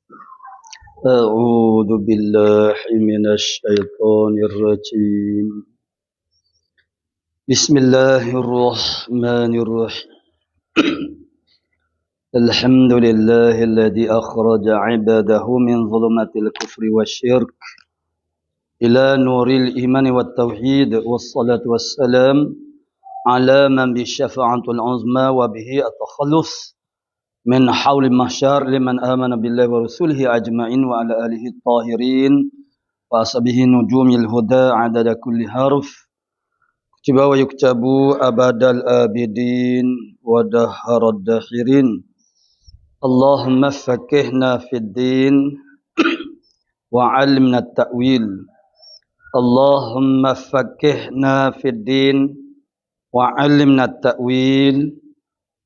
أعوذ بالله من الشيطان الرجيم بسم الله الرحمن الرحيم الحمد لله الذي أخرج عباده من ظلمات الكفر والشرك إلى نور الإيمان والتوحيد والصلاة والسلام على من بالشفاعة العظمى وبه التخلص من حول المحشر لمن آمن بالله ورسوله أجمعين وعلى آله الطاهرين وأصحابه نجوم الهدى عدد كل حرف كتب ويكتب أبد الآبدين ودهر الداخرين اللهم فكهنا في الدين وعلمنا التأويل اللهم فكهنا في الدين وعلمنا التأويل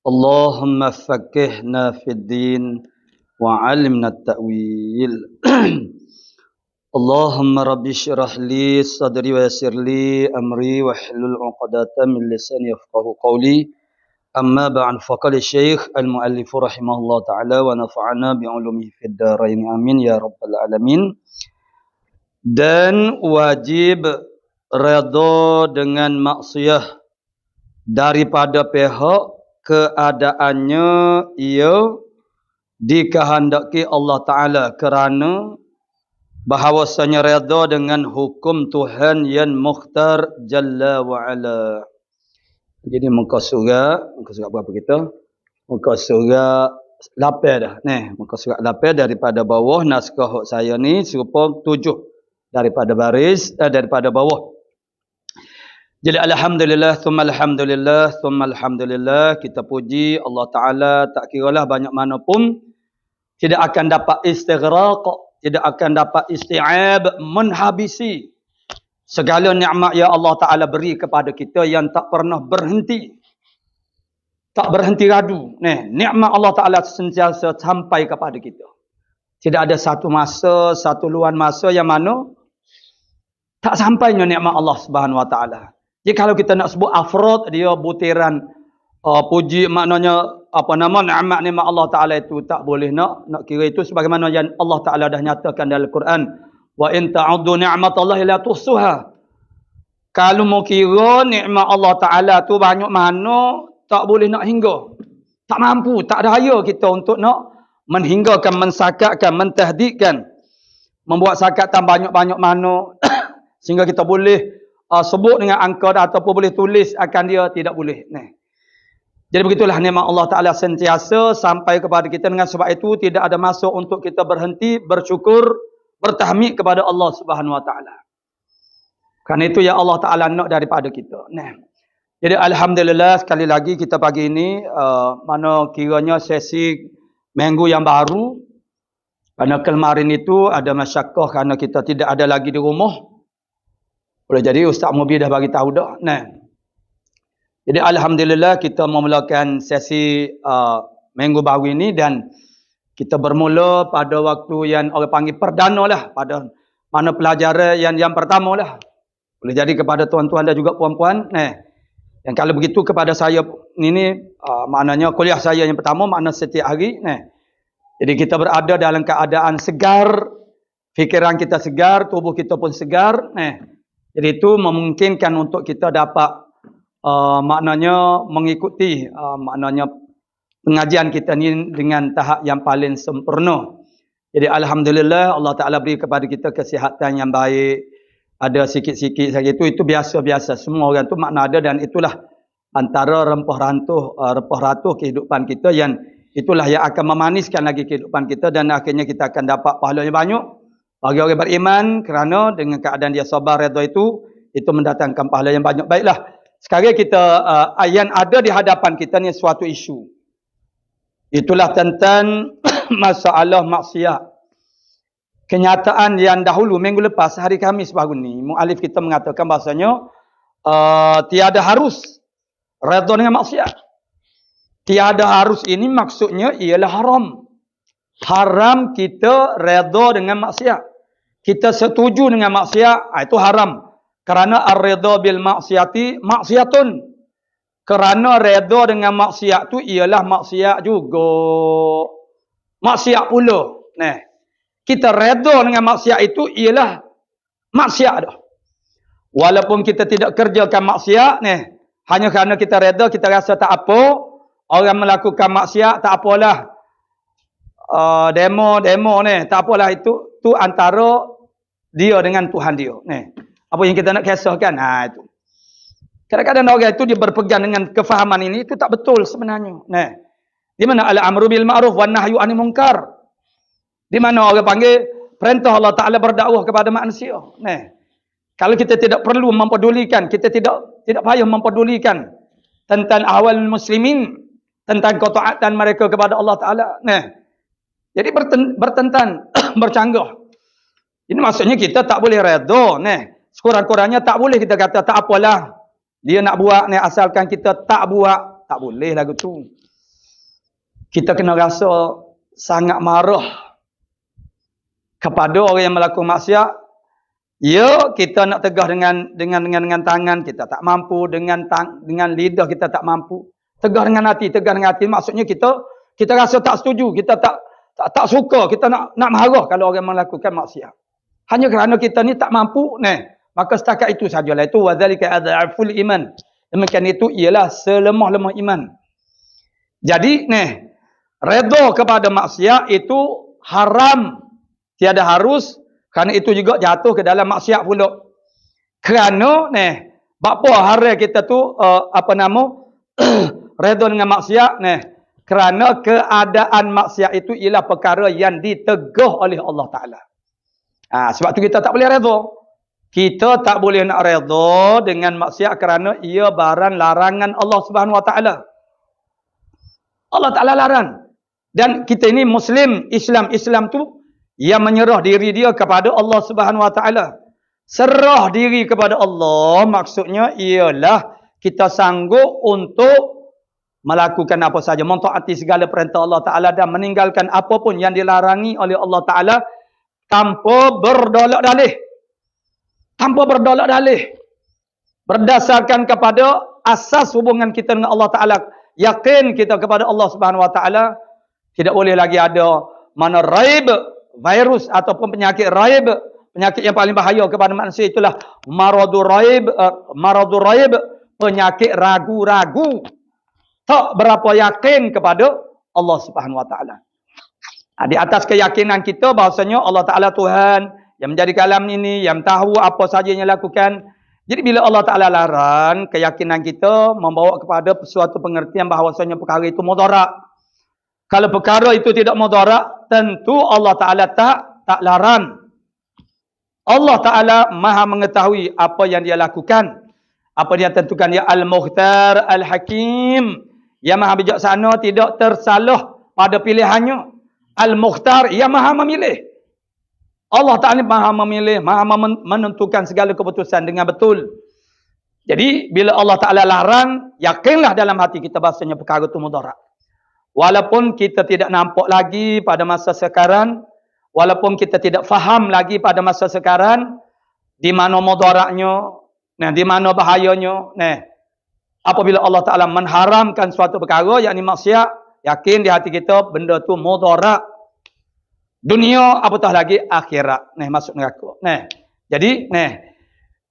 اللهم فكهنا في الدين وعلمنا التأويل اللهم رب اشرح لي صدري ويسر لي أمري واحلل عقدة من لساني يفقهوا قولي أما بعد فقال الشيخ المؤلف رحمه الله تعالى ونفعنا بعلومه في الدارين آمين يا رب العالمين. Dan wajib redha dengan maksiat daripada pihak keadaannya ia dikehendaki Allah Ta'ala kerana bahawasanya redha dengan hukum Tuhan yang mukhtar Jalla wa'ala. Jadi muka surat berapa kita? Muka surat 8 dah. Muka surat 8 daripada bawah naskah saya ni serupa 7 daripada baris daripada bawah. Jadi alhamdulillah thumma alhamdulillah thumma alhamdulillah, kita puji Allah Ta'ala tak kiralah banyak mana pun tidak akan dapat istighraq, tidak akan dapat isti'ab menghabisi segala nikmat yang Allah Ta'ala beri kepada kita yang tak pernah berhenti. Tak berhenti radu. Nikmat Allah Ta'ala sentiasa sampai kepada kita. Tidak ada satu masa, satu luan masa yang mana tak sampainya nikmat Allah Subhanahu Wa Ta'ala. Jadi kalau kita nak sebut afrod, dia butiran puji, maknanya apa nama nikmat Allah Ta'ala itu tak boleh nak kira itu sebagaimana yang Allah Ta'ala dah nyatakan dalam Al-Quran. Wa in ta'uddu ni'matallahi la tuhsuha. Kalau mau kira nikmat Allah Ta'ala tu banyak mana, tak boleh nak hingga. Tak mampu, tak daya kita untuk nak menhinggakan, mensakatkan, mentahdidkan, membuat sakatan banyak-banyak mana sehingga kita boleh sebut dengan angka ataupun boleh tulis akan dia, tidak boleh. Jadi begitulah nikmat Allah Ta'ala sentiasa sampai kepada kita. Dengan sebab itu tidak ada masa untuk kita berhenti bersyukur, bertahmid kepada Allah Subhanahu Wa Ta'ala. Kerana itu yang Allah Ta'ala nak daripada kita. Jadi alhamdulillah sekali lagi kita pagi ini mana kiranya sesi minggu yang baru. Kerana kemarin itu ada masyakkah kerana kita tidak ada lagi di rumah. Boleh jadi Ustaz Mubi dah bagi tahu dah. Jadi alhamdulillah kita memulakan sesi minggu baru ini dan kita bermula pada waktu yang orang panggil perdana lah, pada mana pelajaran yang pertama lah. Boleh jadi kepada tuan-tuan dan juga puan-puan. Yang kalau begitu kepada saya ini maknanya kuliah saya yang pertama, makna setiap hari. Jadi kita berada dalam keadaan segar, fikiran kita segar, tubuh kita pun segar. Jadi itu memungkinkan untuk kita dapat maknanya mengikuti maknanya pengajian kita ni dengan tahap yang paling sempurna. Jadi alhamdulillah Allah Ta'ala beri kepada kita kesihatan yang baik. Ada sikit-sikit saja itu biasa-biasa. Semua orang tu makna ada, dan itulah antara rempah ratuh kehidupan kita, yang itulah yang akan memaniskan lagi kehidupan kita, dan akhirnya kita akan dapat pahala yang banyak bagi orang beriman, kerana dengan keadaan dia sabar redha itu mendatangkan pahala yang banyak. Baiklah, sekarang kita yang ada di hadapan kita ni suatu isu. Itulah tentang masalah maksiat. Kenyataan yang dahulu minggu lepas hari Khamis baru ni, mualif kita mengatakan bahasanya tiada harus redha dengan maksiat. Tiada harus ini maksudnya ialah haram. Haram kita redha dengan maksiat. Kita setuju dengan maksiat, itu haram. Kerana ar-ridha bil maksiati maksiatun. Kerana redha dengan maksiat tu ialah maksiat juga. Maksiat pula. kita redha dengan maksiat itu ialah maksiat dah. Walaupun kita tidak kerjakan maksiat ni, hanya kerana kita redha, kita rasa tak apa, orang melakukan maksiat tak apalah. Demo ni, tak apalah, itu antara dia dengan Tuhan dia. Ni, apa yang kita nak kisahkan? Itu. Kadang-kadang orang itu dia berpegang dengan kefahaman ini, itu tak betul sebenarnya. Ni, di mana al-amru bil ma'ruf wan nahyu 'anil munkar? Di mana orang panggil perintah Allah Taala berdakwah kepada manusia. Ni, kalau kita tidak perlu mempedulikan, kita tidak payah mempedulikan tentang ahwal muslimin, tentang ketaatan mereka kepada Allah Taala. Nah, jadi bertentang, bercanggah. Ini maksudnya kita tak boleh redha. Nah, sekurang-kurangnya tak boleh kita kata tak apalah. Dia nak buat ni, asalkan kita tak buat, tak boleh lagu tu. Kita kena rasa sangat marah kepada orang yang melakukan maksiat. Ya, kita nak tegah dengan tangan, kita tak mampu, dengan lidah kita tak mampu. Tegah dengan hati maksudnya kita rasa tak setuju, kita tak suka, kita nak marah kalau orang melakukan maksiat. Hanya kerana kita ni tak mampu, maka setakat itu sajalah. Itu wadzalika adhaful iman. Demikian itu ialah selemah-lemah iman. Jadi redha kepada maksiat itu haram, tiada harus. Kerana itu juga jatuh ke dalam maksiat pula. Kerana bapa hari kita tu redha dengan maksiat kerana keadaan maksiat itu ialah perkara yang ditegah oleh Allah Taala. Sebab tu kita tak boleh redha. Kita tak boleh nak redha dengan maksiat kerana ia barang larangan Allah Subhanahu Wa Taala. Allah Taala larang. Dan kita ini Muslim, Islam tu yang menyerah diri dia kepada Allah Subhanahu Wa Taala. Serah diri kepada Allah maksudnya ialah kita sanggup untuk melakukan apa saja, mentaati segala perintah Allah Taala dan meninggalkan apapun yang dilarangi oleh Allah Taala tanpa berdolak dalih. Tanpa berdolak dalih. Berdasarkan kepada asas hubungan kita dengan Allah Taala, yakin kita kepada Allah Subhanahu Wa Taala, tidak boleh lagi ada mana raib, virus ataupun penyakit raib. Penyakit yang paling bahaya kepada manusia itulah maradur raib, penyakit ragu-ragu. Tak berapa yakin kepada Allah Subhanahu Wa Taala. Di atas keyakinan kita bahasanya Allah Taala Tuhan yang menjadikan alam ini, yang tahu apa saja yang lakukan. Jadi bila Allah Taala larang, keyakinan kita membawa kepada suatu pengertian bahawasanya perkara itu mudarat. Kalau perkara itu tidak mudarat, tentu Allah Taala tak larang. Allah Ta'ala maha mengetahui apa yang dia lakukan. Apa dia tentukan. Ya Al-Mukhtar Al-Hakim. Yang maha bijaksana, tidak tersalah pada pilihannya. Al-Mukhtar, yang maha memilih. Allah Ta'ala maha memilih, maha menentukan segala keputusan dengan betul. Jadi, bila Allah Ta'ala larang, yakinlah dalam hati kita bahasanya perkara itu mudarat. Walaupun kita tidak nampak lagi pada masa sekarang, walaupun kita tidak faham lagi pada masa sekarang di mana mudaratnya, di mana bahayanya. Apabila Allah Taala mengharamkan suatu perkara yakni maksiat, yakin di hati kita benda tu mudarat. Dunia apatah lagi akhirat. Masuk neraka. Jadi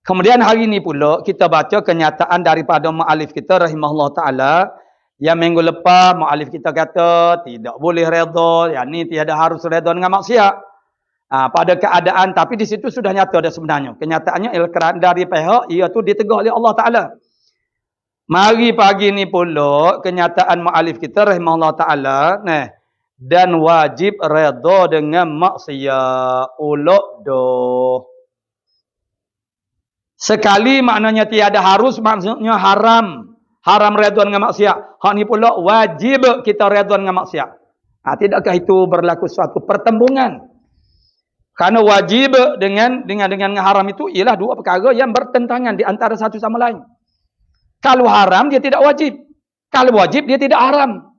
kemudian hari ini pula kita baca kenyataan daripada muallif kita rahimahullah taala. Yang minggu lepas muallif kita kata tidak boleh redha, yakni tiada harus redha dengan maksiat. Pada keadaan, tapi di situ sudah nyata dah sebenarnya. Kenyataannya dari pihak ia tu ditegah oleh Allah Taala. Mari pagi ni pula kenyataan muallif kita rahimahullah taala, dan wajib redha dengan maksiat. Ulok doh. Sekali maknanya tiada harus, maksudnya haram. Haram redha dengan maksiat. Hak ni pula wajib kita redha dengan maksiat. Tidakkah itu berlaku suatu pertembungan? Karena wajib dengan haram itu ialah dua perkara yang bertentangan di antara satu sama lain. Kalau haram dia tidak wajib. Kalau wajib dia tidak haram.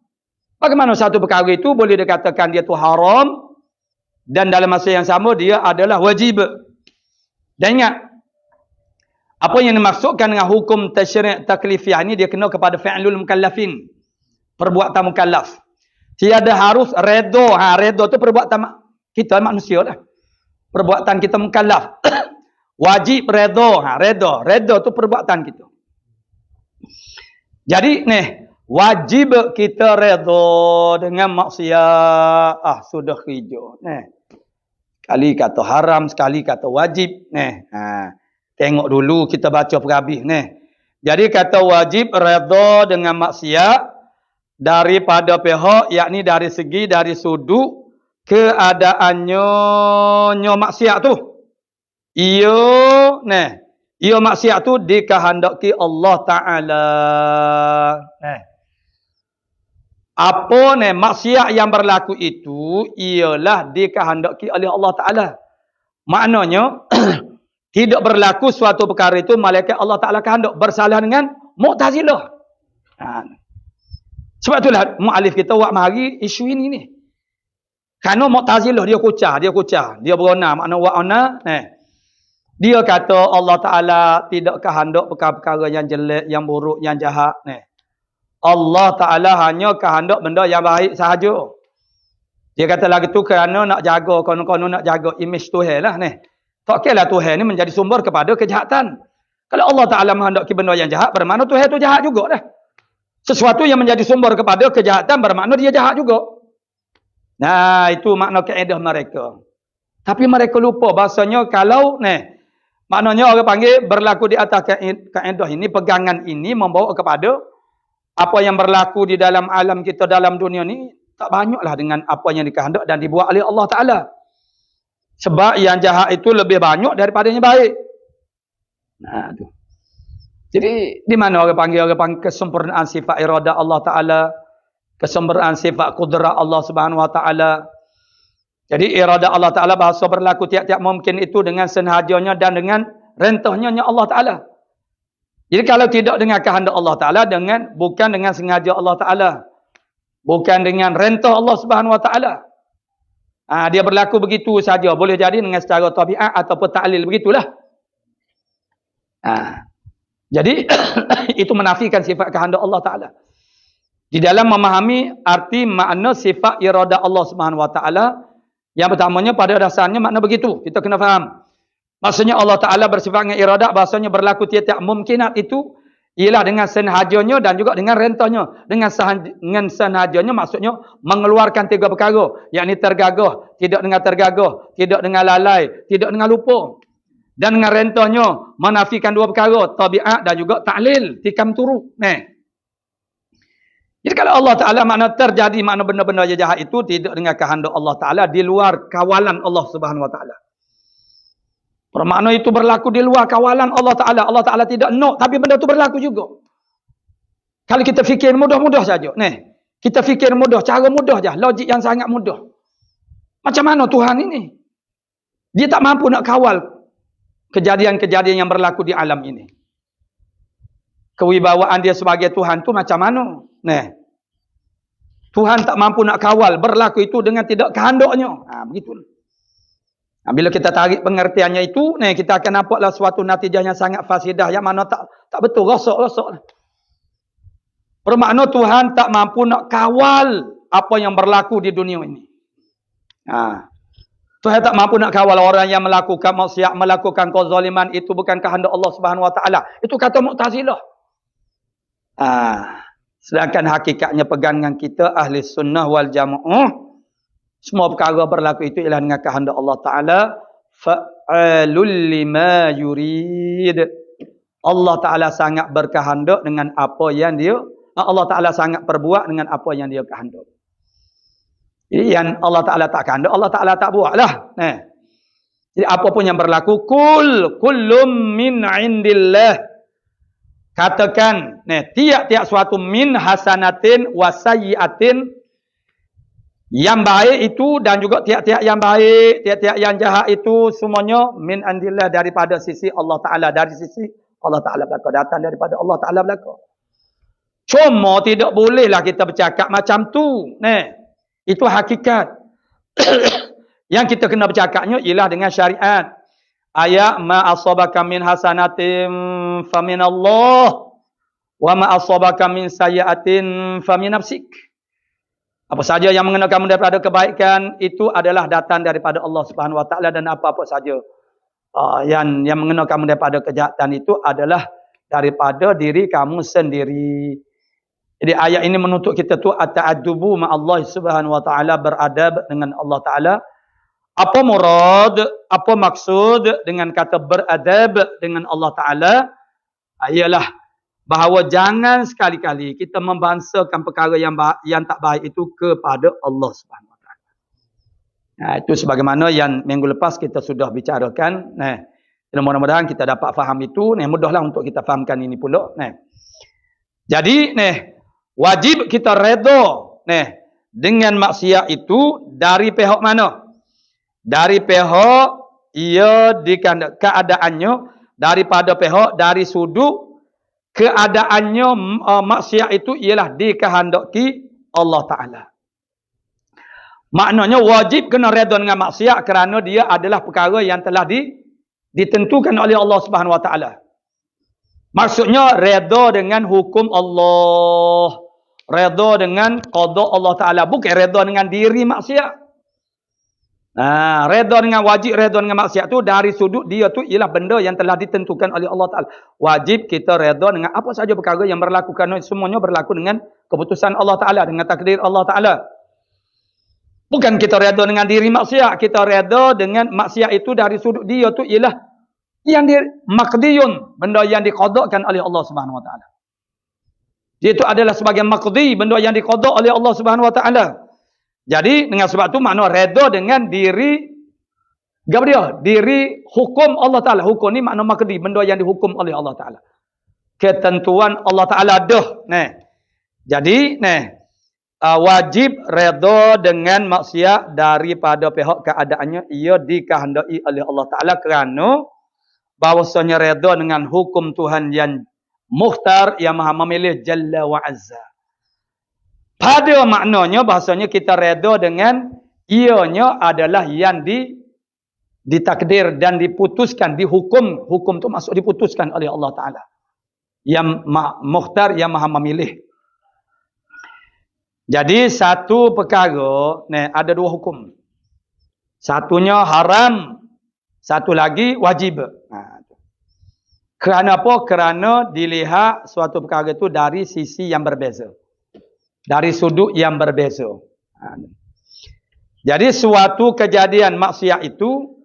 Bagaimana satu perkara itu boleh dikatakan dia tu haram dan dalam masa yang sama dia adalah wajib? Dan ingat, apa yang dimaksudkan dengan hukum tasyri' taklifiyah ini dia kena kepada fi'lul mukallafin. Perbuatan mukallaf. Tiada harus redha. Redha tu perbuatan Kita manusia lah. Perbuatan kita mukallaf. Wajib redha. Redha tu perbuatan kita. Jadi wajib kita redha dengan maksiat. Sudah hijau. Sekali kata haram, sekali kata wajib. Tengok dulu kita baca perhabis. Jadi kata wajib redha dengan maksiat daripada pihak, yakni dari sudut keadaannya maksiat tu. Ia maksiat tu dikehendaki Allah Ta'ala. Apa maksiat yang berlaku itu ialah dikehendaki oleh Allah Ta'ala. Maknanya tidak berlaku suatu perkara itu malaikat Allah Ta'ala kehendak, bersalah dengan Mu'tazilah. Sebab itulah mu'alif kita buat mari isu ini ni. Kerana Mu'tazilah dia kucah. Dia berona, makna wa'ana. Dia kata Allah Ta'ala tidak kehendak perkara-perkara yang jelek, yang buruk, yang jahat. Allah Ta'ala hanya kehendak benda yang baik sahaja. Dia kata lagi tu kerana nak jaga, konon-konon nak jaga image Tuhan lah. Tak kira lah Tuhan ni menjadi sumber kepada kejahatan. Kalau Allah Ta'ala menghendaki benda yang jahat, bermakna Tuhan tu jahat juga dah. Sesuatu yang menjadi sumber kepada kejahatan, bermakna dia jahat juga. Nah, itu makna kaedah mereka. Tapi mereka lupa bahasanya kalau maknanya orang panggil berlaku di atas kaedah ini, pegangan ini membawa kepada apa yang berlaku di dalam alam kita, dalam dunia ni tak banyaklah dengan apa yang dikehendak dan dibuat oleh Allah Ta'ala. Sebab yang jahat itu lebih banyak daripada yang baik. Tu. Jadi di mana orang panggil kesempurnaan sifat iradah Allah Ta'ala, kesempurnaan sifat kudrat Allah Subhanahu Wa Ta'ala. Jadi iradah Allah Ta'ala bahasa berlaku tiap-tiap mungkin itu dengan senhajanya dan dengan rentahnya Allah Ta'ala. Jadi kalau tidak dengan kehendak Allah Ta'ala, bukan dengan sengaja Allah Ta'ala, bukan dengan rentah Allah Subhanahu Wa Ta'ala, dia berlaku begitu saja. Boleh jadi dengan secara tabiat ataupun ta'lil, begitulah. Jadi itu menafikan sifat kehendak Allah Ta'ala. Di dalam memahami arti makna sifat iradah Allah Subhanahu Wa Ta'ala, yang pertamanya pada dasarnya makna begitu. Kita kena faham. Maksudnya Allah Ta'ala bersifat dengan iradah, bahasanya berlaku tiap-tiap mungkinat itu ialah dengan senhajanya dan juga dengan rentahnya. Dengan senhajanya maksudnya mengeluarkan tiga perkara, yakni tergagah, tidak dengan tergagah, tidak dengan lalai, tidak dengan lupa. Dan dengan rentahnya menafikan dua perkara, tabiat dan juga ta'lil, tikam turu. Jadi kalau Allah Ta'ala makna terjadi, makna benda-benda jahat itu tidak dengan kehendak Allah Ta'ala, di luar kawalan Allah Subhanahu Wa Ta'ala. Bermakna itu berlaku di luar kawalan Allah Ta'ala. Allah Ta'ala tidak nak, tapi benda itu berlaku juga. Kalau kita fikir mudah-mudah saja. Kita fikir mudah, cara mudah je. Logik yang sangat mudah. Macam mana Tuhan ini? Dia tak mampu nak kawal kejadian-kejadian yang berlaku di alam ini. Kewibawaan dia sebagai Tuhan tu macam mana? Tuhan tak mampu nak kawal. Berlaku itu dengan tidak kehendaknya. Begitulah. Bila kita tarik pengertiannya itu, kita akan nampaklah suatu natijah yang sangat fasidah, yang mana tak betul, rosak-rosak. Bermakna Tuhan tak mampu nak kawal apa yang berlaku di dunia ini. Tuhan tak mampu nak kawal orang yang melakukan maksiat, melakukan kezaliman, itu bukan kehendak Allah Subhanahu Wa Ta'ala. Itu kata Mu'tazilah. Sedangkan hakikatnya pegangan kita ahli sunnah wal jamaah, semua perkara berlaku itu ialah dengan kehendak Allah Ta'ala. Fa'alul lima yurid. Allah Ta'ala sangat berkehendak dengan apa yang dia, Allah Ta'ala sangat perbuat dengan apa yang dia kehendak. Jadi yang Allah Ta'ala tak kehendak, Allah Ta'ala tak buat lah. Jadi apapun yang berlaku, kullum min indillah. Katakan, tiap-tiap suatu min hasanatin wasayyiatin, yang baik itu dan juga tiap-tiap yang baik, tiap-tiap yang jahat itu semuanya min andillah, daripada sisi Allah Ta'ala, dari sisi Allah Ta'ala belaka, datang daripada Allah Ta'ala belaka. Cuma tidak bolehlah kita bercakap macam tu. Itu hakikat. Yang kita kena bercakapnya ialah dengan syariat. Ayat ma asabaka min hasanatin famin Allah wa ma asabaka min sayyiatin famin nafsik. Apa saja yang mengenai kamu daripada kebaikan itu adalah datang daripada Allah Subhanahu Wa Taala, dan apa-apa saja yang mengenai kamu daripada kejahatan itu adalah daripada diri kamu sendiri. Jadi ayat ini menuntut kita tu at-ta'addubu ma Allah Subhanahu Wa Taala, beradab dengan Allah Taala. Apa murad, apa maksud dengan kata beradab dengan Allah Taala? Ialah bahawa jangan sekali-kali kita membangsakan perkara yang tak baik itu kepada Allah Subhanahu Wa Taala. Nah, itu sebagaimana yang minggu lepas kita sudah bicarakan. Nah, mudah-mudahan kita dapat faham itu. Nah, mudahlah untuk kita fahamkan ini pula. Nah, jadi, wajib kita redha dengan maksiat itu dari pihak mana? Dari pihak ia keadaannya, daripada pihak dari sudut keadaannya maksiat itu ialah dikehendaki Allah Ta'ala. Maknanya wajib kena redha dengan maksiat kerana dia adalah perkara yang telah ditentukan oleh Allah Subhanahu Wa Ta'ala. Maksudnya redha dengan hukum Allah, redha dengan qada Allah Ta'ala, bukan redha dengan diri maksiat. Redha dengan wajib, redha dengan maksiat tu dari sudut dia tu ialah benda yang telah ditentukan oleh Allah Ta'ala. Wajib kita redha dengan apa saja perkara yang berlaku, kerana semuanya berlaku dengan keputusan Allah Ta'ala, dengan takdir Allah Ta'ala. Bukan kita redha dengan diri maksiat, kita redha dengan maksiat itu dari sudut dia tu ialah yang maqdiyun, benda yang diqadakan oleh Allah Subhanahu Wa Ta'ala. Dia itu adalah sebagai maqdi, benda yang diqada oleh Allah Subhanahu Wa Ta'ala. Jadi dengan sebab tu makna redha dengan diri diri hukum Allah Ta'ala. Hukum ni makna maqdi, benda yang dihukum oleh Allah Ta'ala. Ketentuan Allah Ta'ala dah. Jadi wajib redha dengan maksiat daripada pihak keadaannya ia dikehendaki oleh Allah Ta'ala, kerana bahawasanya redha dengan hukum Tuhan yang mukhtar, yang maha memilih Jalla wa Azza. Pada maknanya bahasanya kita redha dengan ianya adalah yang ditakdir dan diputuskan, dihukum. Hukum tu maksud diputuskan oleh Allah Ta'ala, yang mukhtar, yang maha memilih. Jadi satu perkara, ada dua hukum. Satunya haram, satu lagi wajib. Kerana apa? Kerana dilihat suatu perkara itu dari sisi yang berbeza, dari sudut yang berbeza. Jadi suatu kejadian maksiat itu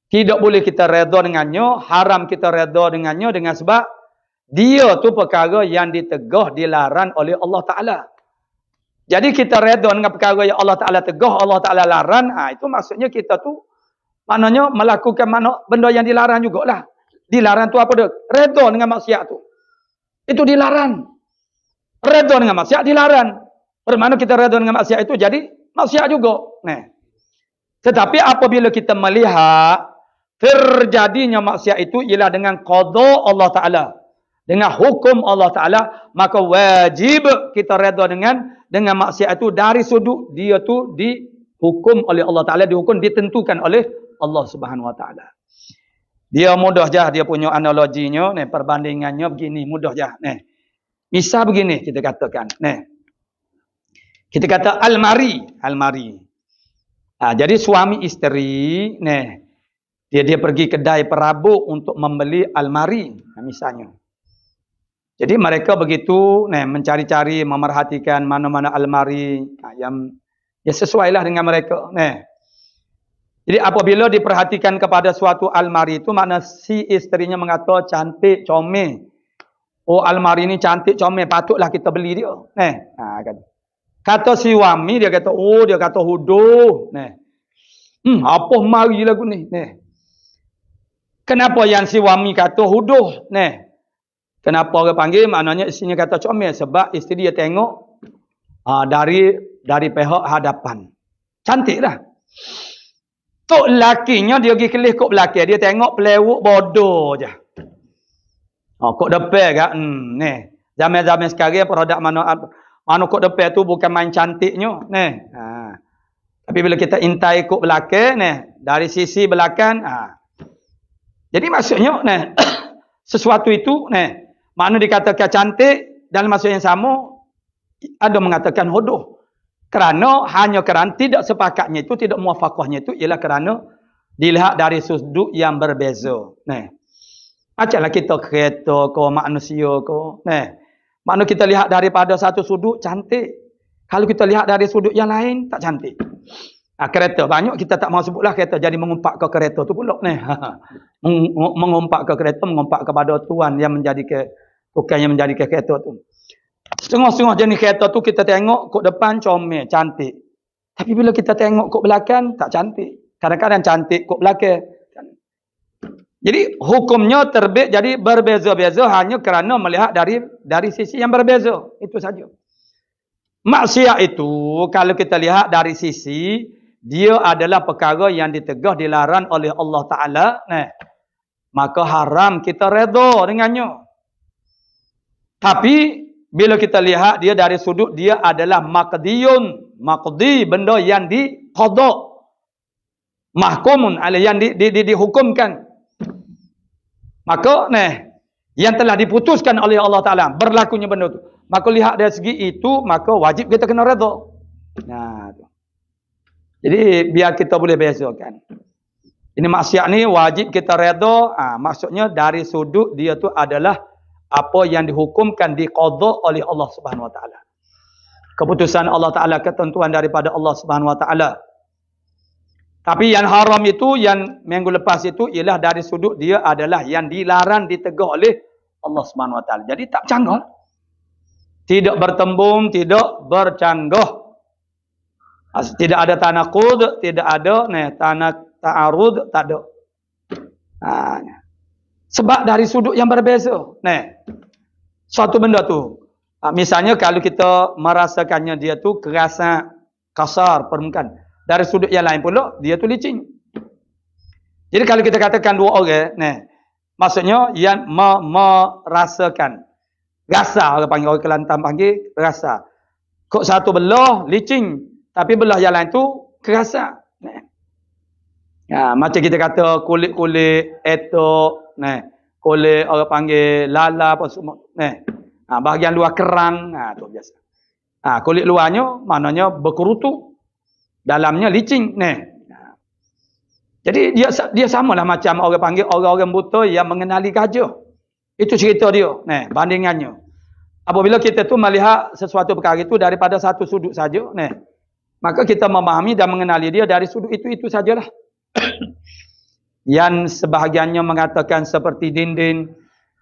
tidak boleh kita redha dengannya, haram kita redha dengannya, dengan sebab dia tu perkara yang ditegah, dilarang oleh Allah Ta'ala. Jadi kita redha dengan perkara yang Allah Ta'ala tegah, Allah Ta'ala larang, itu maksudnya kita tu maknanya melakukan benda yang dilarang jugalah. Dilarang tu apa dia? Redha dengan maksiat tu. Itu dilarang. Redha dengan maksiat dilarang. Bermakna kita redha dengan maksiat itu jadi maksiat juga. Tetapi apabila kita melihat terjadinya maksiat itu ialah dengan qada Allah Ta'ala, dengan hukum Allah Ta'ala, maka wajib kita redha dengan maksiat itu dari sudut dia tu dihukum oleh Allah Ta'ala, dihukum, ditentukan oleh Allah Subhanahu Wa Ta'ala. Dia mudah je dia punya analoginya, perbandingannya begini, mudah je. Misal begini kita katakan, kita kata almari. Jadi suami isteri, dia pergi kedai perabot untuk membeli almari, misalnya. Jadi mereka begitu, mencari-cari, memerhatikan mana-mana almari yang sesuailah dengan mereka. Jadi apabila diperhatikan kepada suatu almari itu, makna si isterinya mengata cantik, comel. Oh, almari ini cantik, comel, patutlah kita beli dia. Kata si suami, dia kata, dia kata huduh. Apa mari lagu ni? Kenapa yang si suami kata huduh? Kenapa orang panggil? Maknanya isterinya kata comel, sebab isteri dia tengok dari pihak hadapan. Cantik lah. Tok lakinya dia pergi kelih kok belakang, dia tengok pelewuk bodoh je. Kok depan kan? Zaman-zaman sekarang produk mana kok depan tu bukan main cantiknya. Tapi bila kita intai kok belakang, dari sisi belakang, jadi maksudnya, sesuatu itu, makna dikatakan cantik, dalam maksud yang sama, ada mengatakan hodoh. Hanya kerana tidak sepakatnya itu, tidak muafakahnya itu ialah kerana dilihat dari sudut yang berbeza. Macamlah kita kereta ke manusia ke. Makna kita lihat daripada satu sudut cantik. Kalau kita lihat dari sudut yang lain tak cantik. Kereta banyak kita tak mahu sebutlah kereta jadi mengumpat ke kereta tu pula. Mengumpat ke kereta, mengumpat kepada tuan yang menjadi bukan yang menjadi kereta tu. Setengah-setengah jenis kereta tu kita tengok kok depan comel, cantik. Tapi bila kita tengok kok belakang, tak cantik. Kadang-kadang cantik kok belakang. Jadi hukumnya terbit jadi berbeza-beza hanya kerana melihat dari sisi yang berbeza. Itu saja. Maksiat itu kalau kita lihat dari sisi, dia adalah perkara yang ditegah, dilarang oleh Allah Ta'ala. Maka haram kita redha dengannya. Tapi bila kita lihat dia dari sudut dia adalah maqdi, benda yang diqada, mahkumun alaih, yang dihukumkan. Maka yang telah diputuskan oleh Allah Taala berlakunya benda itu. Maka lihat dari segi itu, maka wajib kita kena redha. Jadi biar kita boleh bezakan. Ini maksiat ni wajib kita redha. Maksudnya dari sudut dia tu adalah apa yang dihukumkan, diqada oleh Allah Subhanahu Wa Taala. Keputusan Allah Taala, ketentuan daripada Allah Subhanahu Wa Taala. Tapi yang haram itu, yang minggu lepas itu, ialah dari sudut dia adalah yang dilarang, ditegah oleh Allah Subhanahu Wa Taala. Jadi tak bercanggah. Tidak bertembung, tidak bercanggah. Tidak ada tanaqud, tidak ada ta'arud, tak ada. Sebab dari sudut yang berbeza. Suatu benda tu. Misalnya kalau kita merasakannya dia tu kerasa kasar permukaan. Dari sudut yang lain pula, dia tu licin. Jadi kalau kita katakan dua orang, maksudnya yang merasakan. Rasa, orang panggil, orang Kelantan panggil rasa. Kok satu belah licin, tapi belah yang lain tu kerasa. Macam kita kata kulit-kulit etok, kulit orang panggil lala apa semua. Bahagian luar kerang, tu biasa. Kulit luarnya maknanya berkerutu, dalamnya licin. Jadi dia samalah macam orang panggil orang-orang buta yang mengenali gajah. Itu cerita dia, bandingannya. Apabila kita tu melihat sesuatu perkara itu daripada satu sudut saja, maka kita memahami dan mengenali dia dari sudut itu sajalah. Yang sebahagiannya mengatakan seperti dinding,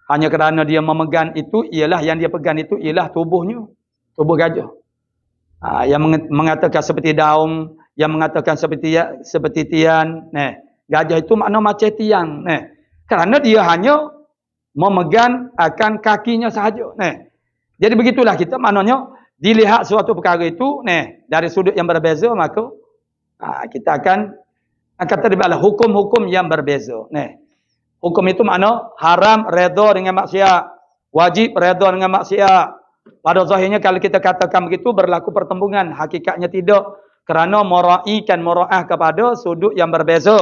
hanya kerana dia memegang itu, ialah yang dia pegang itu ialah tubuhnya, tubuh gajah. Yang mengatakan seperti daun, yang mengatakan seperti tiang, gajah itu makna macam tiang, kerana dia hanya memegang akan kakinya sahaja. Jadi begitulah kita maknanya dilihat suatu perkara itu dari sudut yang berbeza, maka kita akan terlibatlah hukum-hukum yang berbeza. Hukum itu makna haram redha dengan maksiat, wajib redha dengan maksiat. Pada zahirnya kalau kita katakan begitu berlaku pertembungan, hakikatnya tidak, kerana mura'ah kepada sudut yang berbeza.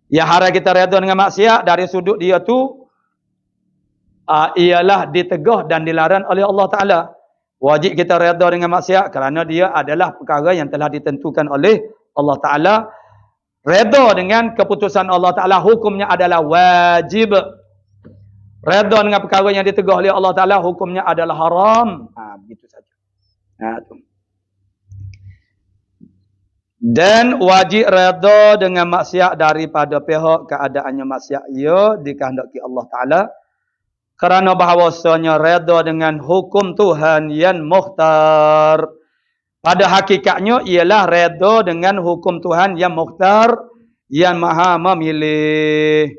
Yang haram kita redha dengan maksiat dari sudut dia tu ialah ditegah dan dilarang oleh Allah Taala. Wajib kita redha dengan maksiat kerana dia adalah perkara yang telah ditentukan oleh Allah Taala. Redha dengan keputusan Allah Taala, hukumnya adalah wajib. Redha dengan perkara yang ditegah oleh Allah Taala, hukumnya adalah haram. Begitu saja. Dan wajib redha dengan maksiat daripada pihak keadaannya maksiat ia dikehendaki Allah Taala, kerana bahawasanya redha dengan hukum Tuhan yang mukhtar. Pada hakikatnya ialah redha dengan hukum Tuhan yang mukhtar, yang maha memilih.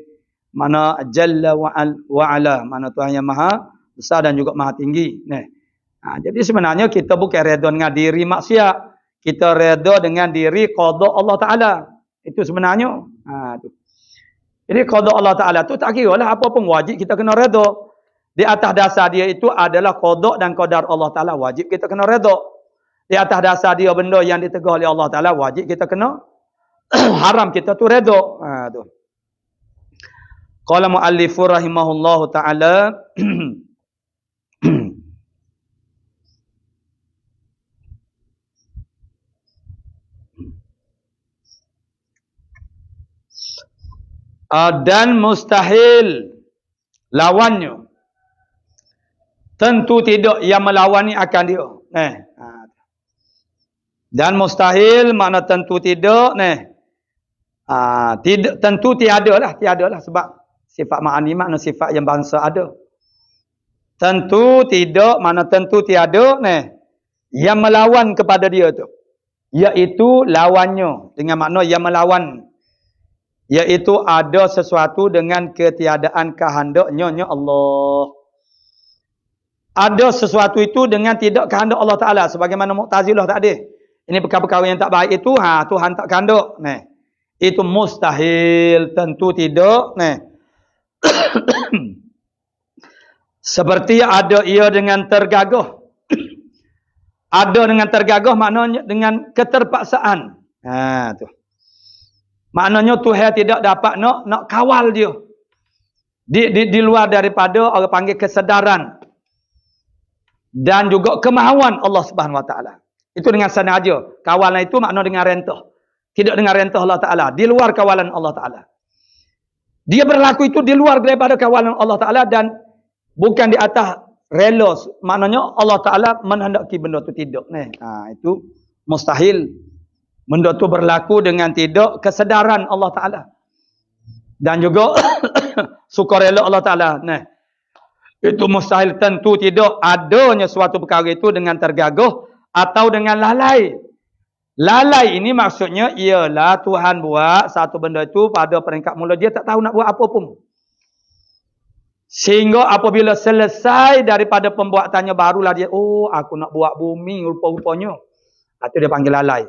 Mana Jalla wa'ala, mana Tuhan yang maha besar dan juga maha tinggi. Jadi sebenarnya kita bukan redha dengan diri maksiat. Kita redha dengan diri qada Allah Ta'ala. Itu sebenarnya. Jadi qada Allah Ta'ala tu tak kira lah apa pun wajib kita kena redha. Di atas dasar dia itu adalah qada dan qadar Allah Ta'ala, wajib kita kena redha. Di atas dasar dia benda yang ditegah oleh Allah Ta'ala, wajib kita kena haram kita tu redha. Tu. Qala muallifur rahimahullahu ta'ala Dan mustahil lawannya. Tentu tidak yang melawan ni akan dia. Dan mustahil makna tentu tidak. Tidak, tentu tiada lah sebab sifat ma'ani makna sifat yang bangsa ada. Tentu tidak makna tentu tiada yang melawan kepada dia tu, iaitu lawannya dengan makna yang melawan, iaitu ada sesuatu dengan ketiadaan kehendaknya Allah. Ada sesuatu itu dengan tidak kehendak Allah Ta'ala. Sebagaimana Mu'tazilah tadi. Ini perkara-perkara yang tak baik itu, Tuhan tak kehendak. Itu mustahil. Tentu tidak. Seperti ada ia dengan tergagah. Ada dengan tergagah maknanya dengan keterpaksaan. Tu. Maknanya Tuhan tidak dapat nak kawal dia. Di luar daripada orang panggil kesedaran. Dan juga kemahuan Allah Subhanahu Wa Taala. Itu dengan sengaja. Kawalan itu makna dengan rentah. Tidak dengan rentah Allah Taala, di luar kawalan Allah Taala. Dia berlaku itu di luar daripada kawalan Allah Taala dan bukan di atas rela. Maknanya Allah Taala menghendaki benda itu tidak. Itu mustahil. Benda itu berlaku dengan tidak kesedaran Allah Taala. Dan juga sukarela Allah Taala. Itu mustahil, tentu tidak adanya suatu perkara itu dengan tergagah atau dengan lalai. Lalai ini maksudnya ialah Tuhan buat satu benda itu pada peringkat mula dia tak tahu nak buat apa pun. Sehingga apabila selesai daripada pembuatannya barulah dia, aku nak buat bumi rupa-rupanya. Itu dia panggil lalai.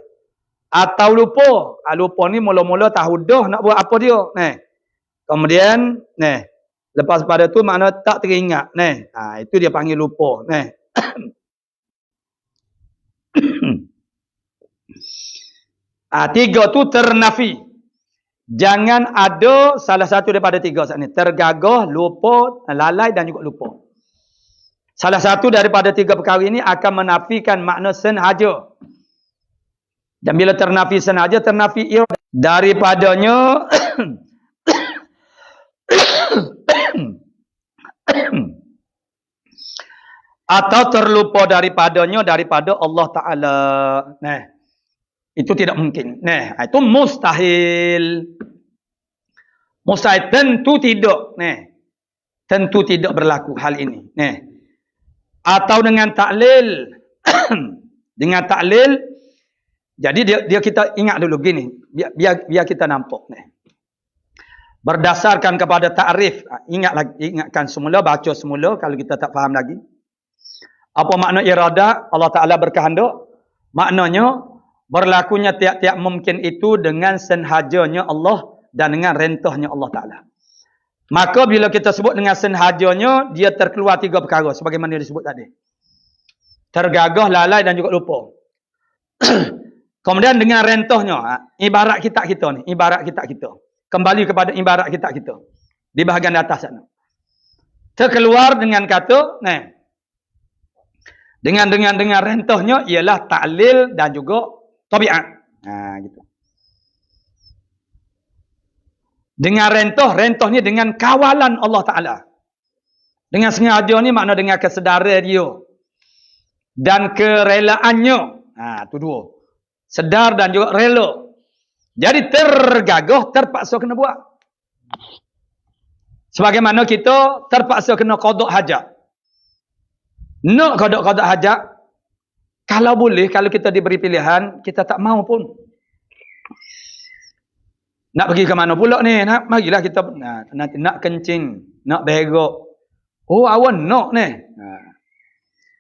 Atau lupa. Lupa ni mula-mula tahu dah nak buat apa dia. Kemudian lepas pada tu makna tak teringat. Itu dia panggil lupa. Tiga tu ternafi. Jangan ada salah satu daripada tiga saat ni. Tergagah, lupa, lalai dan juga lupa. Salah satu daripada tiga perkara ini akan menafikan makna senhaja. Dan bila ternafi senhaja, ternafi daripadanya atau terlupa daripadanya daripada Allah Ta'ala. Itu tidak mungkin. Itu mustahil. Mustahil. Tentu tidak. Tentu tidak berlaku hal ini. Atau dengan taklil. Dengan taklil. Jadi dia kita ingat dulu gini. Biar kita nampak. Berdasarkan kepada ta'rif. Ingatkan semula. Baca semula kalau kita tak faham lagi. Apa makna iradah? Allah Ta'ala berkehendak. Maknanya berlakunya tiap-tiap mungkin itu dengan senhajanya Allah dan dengan rentahnya Allah Ta'ala. Maka bila kita sebut dengan senhajanya, dia terkeluar tiga perkara sebagaimana disebut tadi. Tergagah, lalai dan juga lupa. Kemudian dengan rentahnya, ibarat kitab kita ni, ibarat kitab kita. Kembali kepada ibarat kitab kita. Di bahagian atas sana. Terkeluar dengan kata, dengan rentahnya ialah ta'lil dan juga tabiat. Gitu. Dengan rentah ni dengan kawalan Allah Ta'ala. Dengan sengaja ni makna dengan kesedaran dia. Dan kerelaannya. Itu dua. Sedar dan juga rela. Jadi tergagah, terpaksa kena buat. Sebagaimana kita terpaksa kena qada hajat. Nak qada hajat, kalau boleh, kalau kita diberi pilihan, kita tak mau pun. Nak pergi ke mana pula ni? Marilah kita nanti nak kencing, nak berak. Awak nak ni.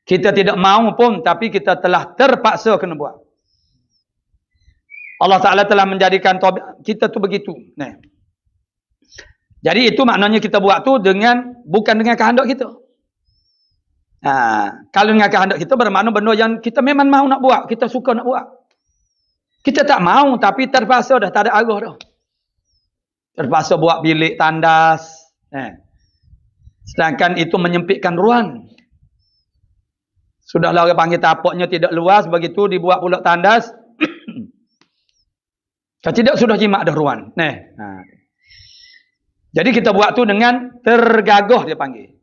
Kita tidak mau pun, tapi kita telah terpaksa kena buat. Allah Ta'ala telah menjadikan kita tu begitu. Jadi itu maknanya kita buat tu bukan dengan kehendak kita. Kalau dengan kehendak kita bermakna benda yang kita memang mahu nak buat, kita suka nak buat. Kita tak mahu tapi terpaksa dah, tak ada arah dah. Terpaksa buat bilik tandas. Sedangkan itu menyempitkan ruang. Sudahlah orang panggil tapaknya tidak luas, begitu dibuat pula tandas. Kalau tidak sudah jimat dah ruang. Jadi kita buat tu dengan tergagah dia panggil.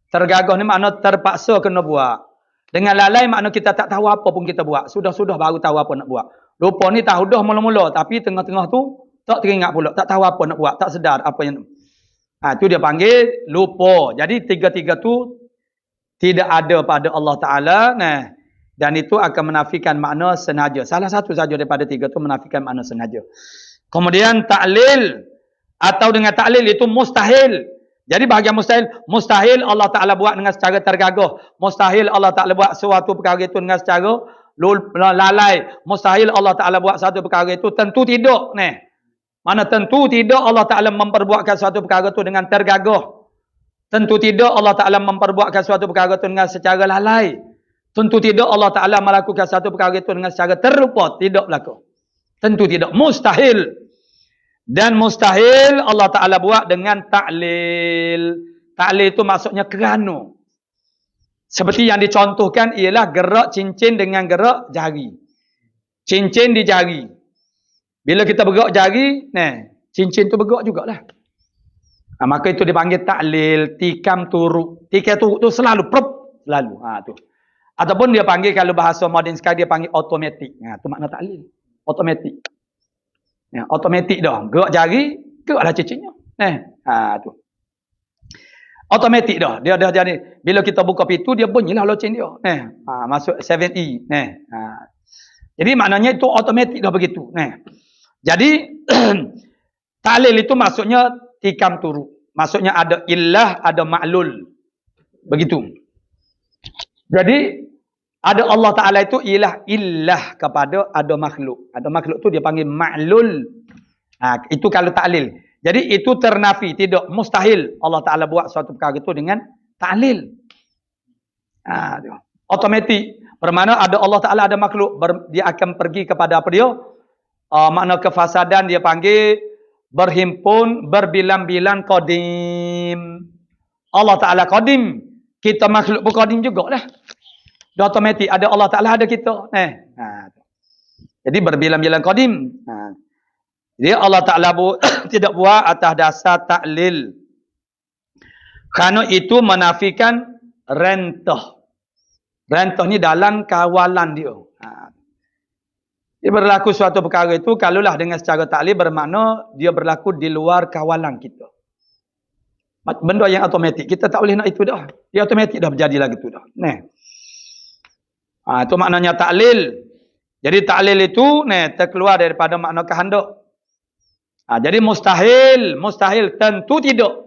Tergagah ni makna terpaksa kena buat. Dengan lalai makna kita tak tahu apa pun kita buat. Sudah-sudah baru tahu apa nak buat. Lupa ni tahu dah mula-mula. Tapi tengah-tengah tu tak teringat pula. Tak tahu apa nak buat. Tak sedar apa yang... tu dia panggil lupa. Jadi tiga-tiga tu tidak ada pada Allah Ta'ala. Nah, dan itu akan menafikan makna sengaja. Salah satu saja daripada tiga tu menafikan makna sengaja. Kemudian ta'lil. Atau dengan ta'lil itu mustahil. Jadi bahagian mustahil. Mustahil Allah Ta'ala buat dengan secara tergagah. Mustahil Allah Ta'ala buat suatu perkara itu dengan secara lalai. Mustahil Allah Ta'ala buat satu perkara itu. Tentu tidak. Mana tentu tidak Allah Ta'ala memperbuatkan suatu perkara itu dengan tergagah. Tentu tidak Allah Ta'ala memperbuatkan suatu perkara itu dengan secara lalai. Tentu tidak Allah Ta'ala melakukan satu perkara itu dengan secara terlupa. Tidak berlaku. Tentu tidak. Mustahil. Dan mustahil Allah Ta'ala buat dengan ta'lil. Ta'lil itu maksudnya kerana. Seperti yang dicontohkan ialah gerak cincin dengan gerak jari. Cincin di jari. Bila kita bergerak jari, cincin tu bergerak jugalah. Maka itu dipanggil ta'lil. Tikam turuk. Tikam turuk tu selalu. Selalu. Tu. Ataupun dia panggil, kalau bahasa moden sekarang dia panggil automatik. Tu makna ta'lil. Automatik. Automatik dah. Gerak jari, geraklah cincinnya. Tu. Automatik dah. Dia dah jadi. Bila kita buka pintu, dia bunyilah loceng dia. Masuk 7E. Jadi maknanya itu automatik dah begitu. Jadi, ta'lil itu maksudnya tikam turuk. Maksudnya ada illah, ada ma'lul. Begitu. Jadi, ada Allah Ta'ala itu ialah illah kepada ada makhluk. Ada makhluk tu dia panggil ma'lul. Itu kalau ta'lil. Jadi itu ternafi. Tidak mustahil Allah Ta'ala buat suatu perkara itu dengan ta'lil. Automatik. Bermakna ada Allah Ta'ala ada makhluk. Dia akan pergi kepada apa dia? Makna kefasadan dia panggil berhimpun berbilang-bilang qadim. Allah Ta'ala qadim. Kita makhluk pun qadim jugalah. Dah otomatik ada Allah Ta'ala ada kita. Jadi berbilang-bilang qadim. Jadi Allah Ta'ala tidak buat atas dasar ta'lil. Kerana itu menafikan rentah. Rentah ni dalam kawalan dia. Dia berlaku suatu perkara itu, kalaulah dengan secara ta'lil bermakna dia berlaku di luar kawalan kita. Benda yang otomatik. Kita tak boleh nak itu dah. Dia otomatik dah berjadi lagi tu dah. Itu maknanya ta'lil. Jadi ta'lil itu terkeluar daripada makna kehendak. Jadi mustahil. Mustahil tentu tidak.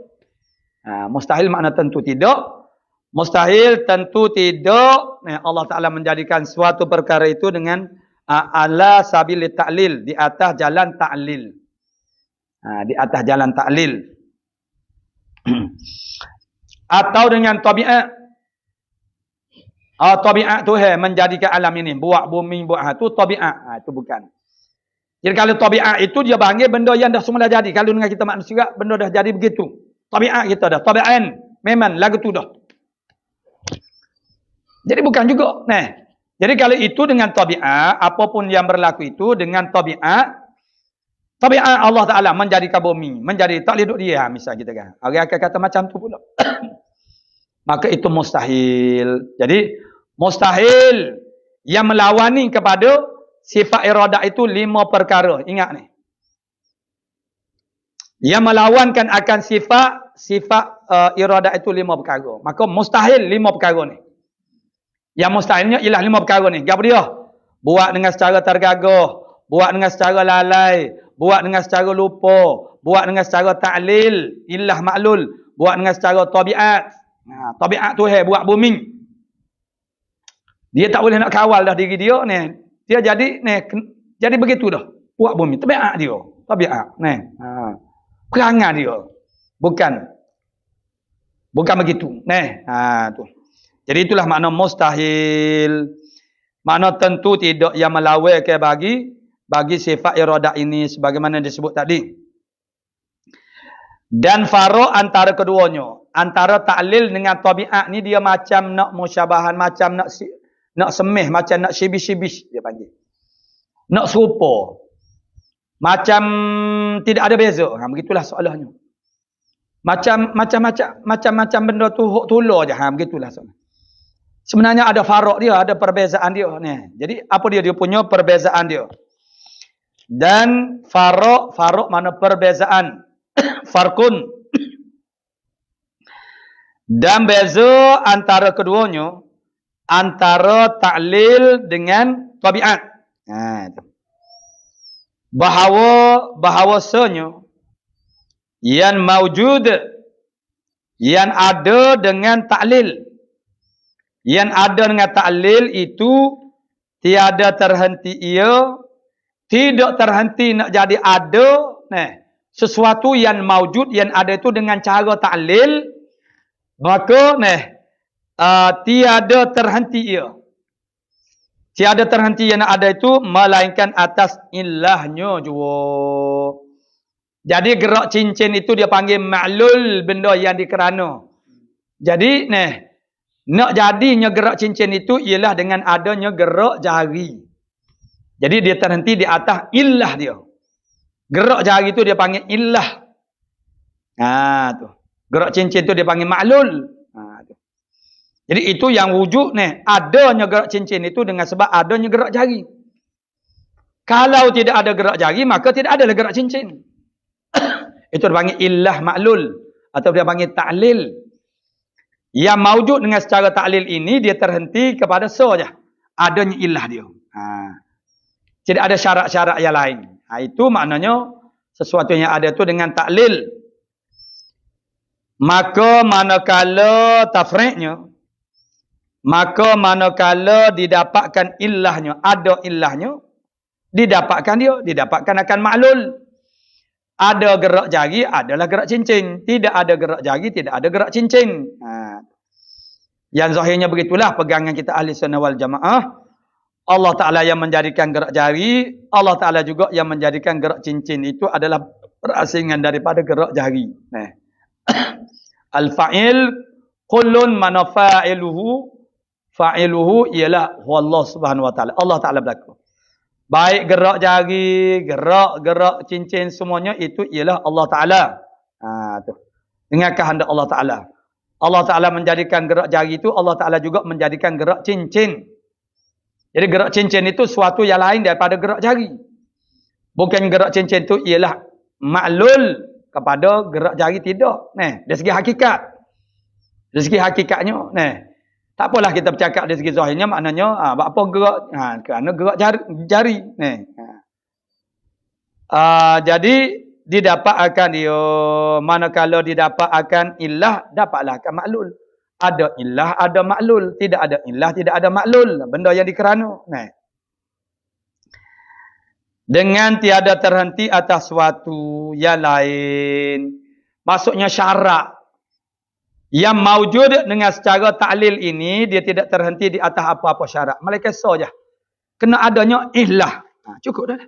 Mustahil makna tentu tidak. Mustahil tentu tidak. Allah Ta'ala menjadikan suatu perkara itu dengan ala sabil ta'lil. Di atas jalan ta'lil. Di atas jalan ta'lil. Atau dengan tabiat. Tabiat tu menjadikan alam ini. Buat bumi, buat tu tabiat. Itu bukan. Jadi kalau tabiat itu dia panggil benda yang dah semula jadi. Kalau dengan kita manusia, benda dah jadi begitu. Tabiat kita dah. Tabi'an. Memang lagu tu dah. Jadi bukan juga. Jadi kalau itu dengan tabiat, apapun yang berlaku itu dengan tabiat. Tabiat Allah Ta'ala menjadikan bumi. Menjadi, tak boleh duduk dia. Misal kita kan. Orang akan kata macam tu pula. Maka itu mustahil. Jadi mustahil yang melawani kepada sifat iradah itu 5 perkara. Ingat ni. Yang melawankan akan sifat iradah itu 5 perkara. Maka mustahil 5 perkara ni. Yang mustahilnya ialah 5 perkara ni. Apa dia? Buat dengan secara tergagah, buat dengan secara lalai, buat dengan secara lupa, buat dengan secara ta'lil, illah ma'lul, buat dengan secara tabiat. Tabiat tu buat bumi. Dia tak boleh nak kawal dah diri dia ni. Dia jadi begitu dah. Buat bumi. Tabiat dia. Tabiat. Perangai dia. Bukan begitu. Tu. Jadi itulah makna mustahil. Makna tentu tidak yang melawaikan bagi sifat iradah ini sebagaimana disebut tadi. Dan faro antara keduanya. Antara ta'lil dengan tabiat ni dia macam nak musyabahan, macam nak semih, macam nak shibis-shibis dia panggil. Nak serupa. Macam tidak ada beza. Begitulah soalannya. Macam-macam benda tu hok tula je. Begitulah sebenarnya ada farok dia, ada perbezaan dia ni. Jadi apa dia punya perbezaan dia. Dan farok mana perbezaan. Farkun. Dan beza antara keduanya antara ta'lil dengan tabiat. Itu. Bahawasanya yang maujud, yang ada dengan ta'lil. Yang ada dengan ta'lil itu tiada terhenti ia, tidak terhenti nak jadi ada. Sesuatu yang maujud, yang ada itu dengan cara ta'lil, maka tiada terhenti ia. Tiada terhenti yang ada itu melainkan atas illahnya jua. Jadi gerak cincin itu dia panggil ma'lul, benda yang dikerana. Jadi nak jadinya gerak cincin itu ialah dengan adanya gerak jari. Jadi dia terhenti di atas illah dia. Gerak jari itu dia panggil illah. Tu. Gerak cincin itu dia panggil ma'lul. Tu. Jadi itu yang wujud adanya gerak cincin itu dengan sebab adanya gerak jari. Kalau tidak ada gerak jari, maka tidak ada gerak cincin. Itu dipanggil illah ma'lul atau dia panggil ta'lil. Yang maujud dengan secara ta'lil ini dia terhenti kepada saja adanya illah dia. Tidak ada syarat-syarat yang lain. Itu maknanya sesuatu yang ada itu dengan ta'lil. Maka manakala tafriqnya, maka manakala didapatkan illahnya, ada illahnya, didapatkan akan ma'lul. Ada gerak jari, adalah gerak cincin. Tidak ada gerak jari, tidak ada gerak cincin. Yang zahirnya begitulah pegangan kita ahli sunnah wal jamaah. Allah Ta'ala yang menjadikan gerak jari, Allah Ta'ala juga yang menjadikan gerak cincin itu adalah perasingan daripada gerak jari. Al-fa'il kullun manafa'iluhu fa'iluhu ialah Allah Subhanahu wa Ta'ala. Allah Ta'ala berlaku. Baik gerak jari, gerak cincin semuanya itu ialah Allah Ta'ala. Tu. Dengan kehendak Allah Ta'ala. Allah Ta'ala menjadikan gerak jari itu, Allah Ta'ala juga menjadikan gerak cincin. Jadi gerak cincin itu suatu yang lain daripada gerak jari. Bukan gerak cincin itu ialah ma'lul kepada gerak jari, tidak. Dari segi hakikat. Dari segi hakikatnya. Tak apalah kita bercakap dari segi zahirnya, maknanya apa gerak, kerana gerak jari. Jadi didapat akan dia, manakala didapat akan illah, dapatlah akan maklul. Ada illah, ada maklul. Tidak ada illah, tidak ada maklul. Benda yang dikerana. Dengan tiada terhenti atas suatu yang lain. Maksudnya syarat. Yang maujud dengan secara ta'lil ini, dia tidak terhenti di atas apa-apa syarat. Malaikat saja. Kena adanya illah. Cukup dah.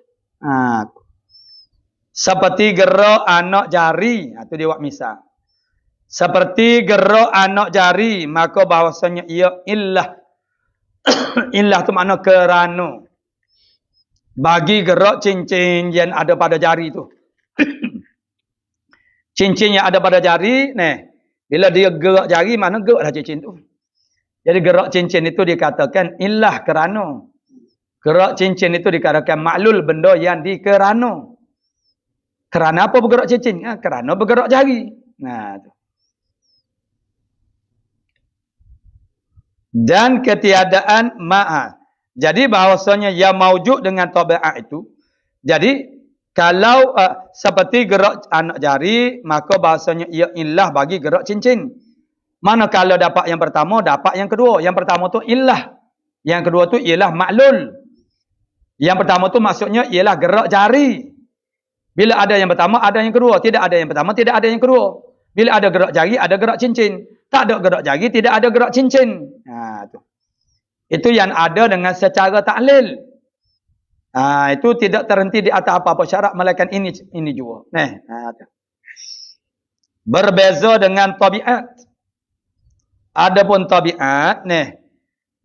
Seperti gerak anak jari. Itu dia buat misal. Seperti gerak anak jari. Maka bahawasanya ia illah. Illah tu makna kerana. Bagi gerak cincin yang ada pada jari tu. Cincin yang ada pada jari, bila dia gerak jari, mana geraklah cincin tu. Jadi gerak cincin itu dikatakan illah kerana. Gerak cincin itu dikatakan maklul, benda yang dikerana. Kerana apa bergerak cincin? Kerana bergerak jari. Tu. Dan ketiadaan ma'a. Jadi bahawasanya yang maujud dengan tabiat itu. Jadi kalau seperti gerak anak jari, maka bahasanya ia illah bagi gerak cincin. Manakala dapat yang pertama, dapat yang kedua. Yang pertama tu illah. Yang kedua tu ialah maklul. Yang pertama tu maksudnya ialah gerak jari. Bila ada yang pertama, ada yang kedua. Tidak ada yang pertama, tidak ada yang kedua. Bila ada gerak jari, ada gerak cincin. Tak ada gerak jari, tidak ada gerak cincin. Tu. Itu yang ada dengan secara ta'lil. Itu tidak terhenti di atas apa-apa syarat, melainkan ini juga. Berbeza dengan tabiat. Adapun tabiat,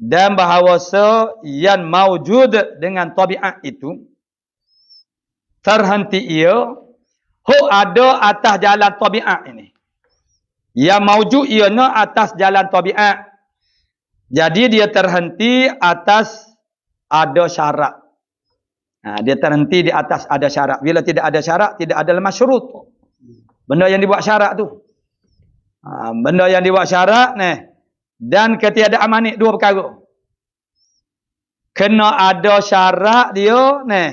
dan bahawasa yang maujud dengan tabiat itu, terhenti ia, ada atas jalan tabiat ini. Yang maujud ianya atas jalan tabiat. Jadi dia terhenti atas ada syarat. Dia terhenti di atas ada syarat. Bila tidak ada syarat, tidak ada masyurut. Benda yang dibuat syarat tu. Benda yang dibuat syarat ni. Dan ketiadaan manik dua perkara. Kena ada syarat dia ni.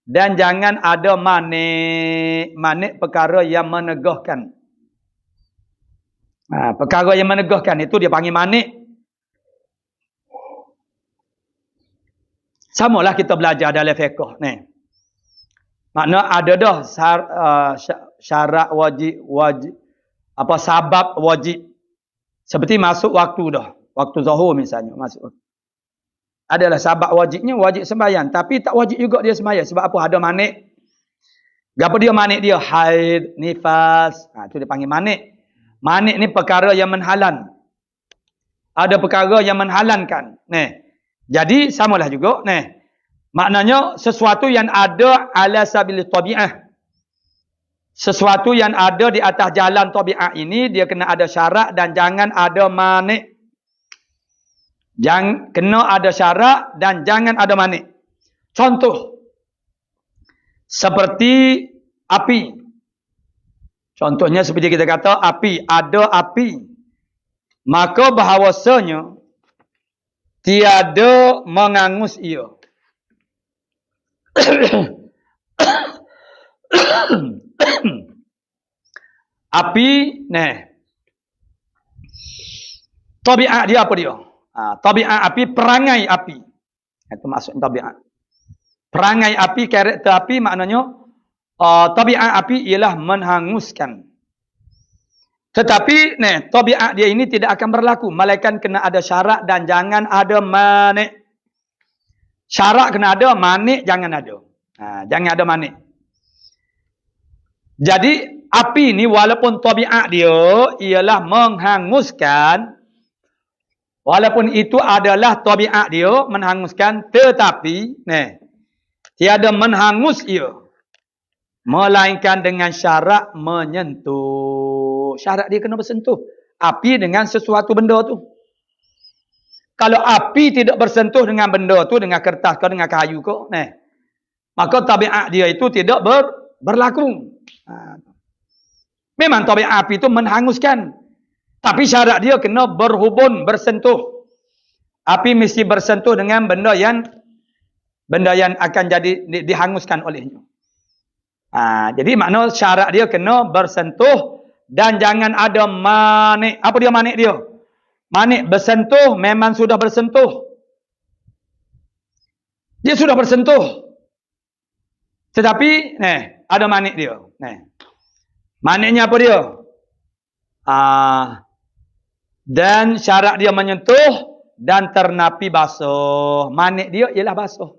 Dan jangan ada manik. Manik perkara yang menegahkan. Perkara yang menegahkan itu dia panggil manik. Samalah kita belajar dalam fiqh ni. Makna ada dah syarat wajib apa sabab wajib. Seperti masuk waktu dah. Waktu zuhur misalnya masuk. Adalah sabab wajibnya wajib sembahyang, tapi tak wajib juga dia sembahyang sebab apa? Ada manik. Gapo dia manik dia? Haid, nifas. Itu dia panggil manik. Manik ni perkara yang menghalang. Ada perkara yang menghalangkan. Nih. Jadi samalah juga maknanya sesuatu yang ada ala sabilit tabi'ah. Sesuatu yang ada di atas jalan tabi'ah ini dia kena ada syarat dan jangan ada manik. Jangan kena ada syarat dan jangan ada manik. Contoh seperti api. Contohnya seperti kita kata api, ada api. Maka bahawasanya tiada mengangus ia. Api, tabiat dia apa dia? Tabiat api, perangai api. Itu maksud tabiat. Perangai api, karakter api maknanya tabiat api ialah menghanguskan. Tetapi tabiat dia ini tidak akan berlaku. Melainkan kena ada syarat dan jangan ada manik. Syarat kena ada, manik jangan ada. Jangan ada manik. Jadi api ni walaupun tabiat dia ialah menghanguskan. Walaupun itu adalah tabiat dia menghanguskan. Tetapi tiada menhangus ia. Melainkan dengan syarat menyentuh. Syarat dia kena bersentuh. Api dengan sesuatu benda tu. Kalau api tidak bersentuh dengan benda tu, dengan kertas ke, dengan kayu ke, maka tabiat dia itu tidak berlaku. Memang tabiat api itu menghanguskan. Tapi syarat dia kena berhubung, bersentuh. Api mesti bersentuh dengan benda yang akan jadi dihanguskan olehnya. Jadi makna syarat dia kena bersentuh dan jangan ada manik. Apa dia manik dia? Manik bersentuh memang sudah bersentuh. Dia sudah bersentuh. Tetapi ada manik dia. Maniknya apa dia? Dan syarat dia menyentuh dan ternapi basuh. Manik dia ialah basuh.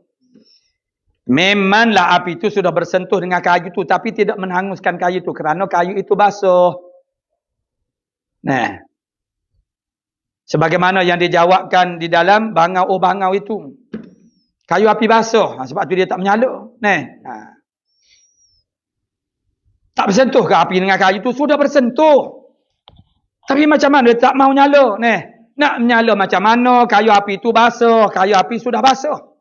Memanglah api itu sudah bersentuh dengan kayu itu, tapi tidak menghanguskan kayu itu kerana kayu itu basuh. Sebagaimana yang dijawabkan di dalam bangau itu. Kayu api basuh. Sebab tu dia tak menyala. Tak bersentuh ke api dengan kayu itu? Sudah bersentuh. Tapi macam mana dia tak mau nyala? Nak menyala macam mana? Kayu api itu basuh. Kayu api sudah basuh.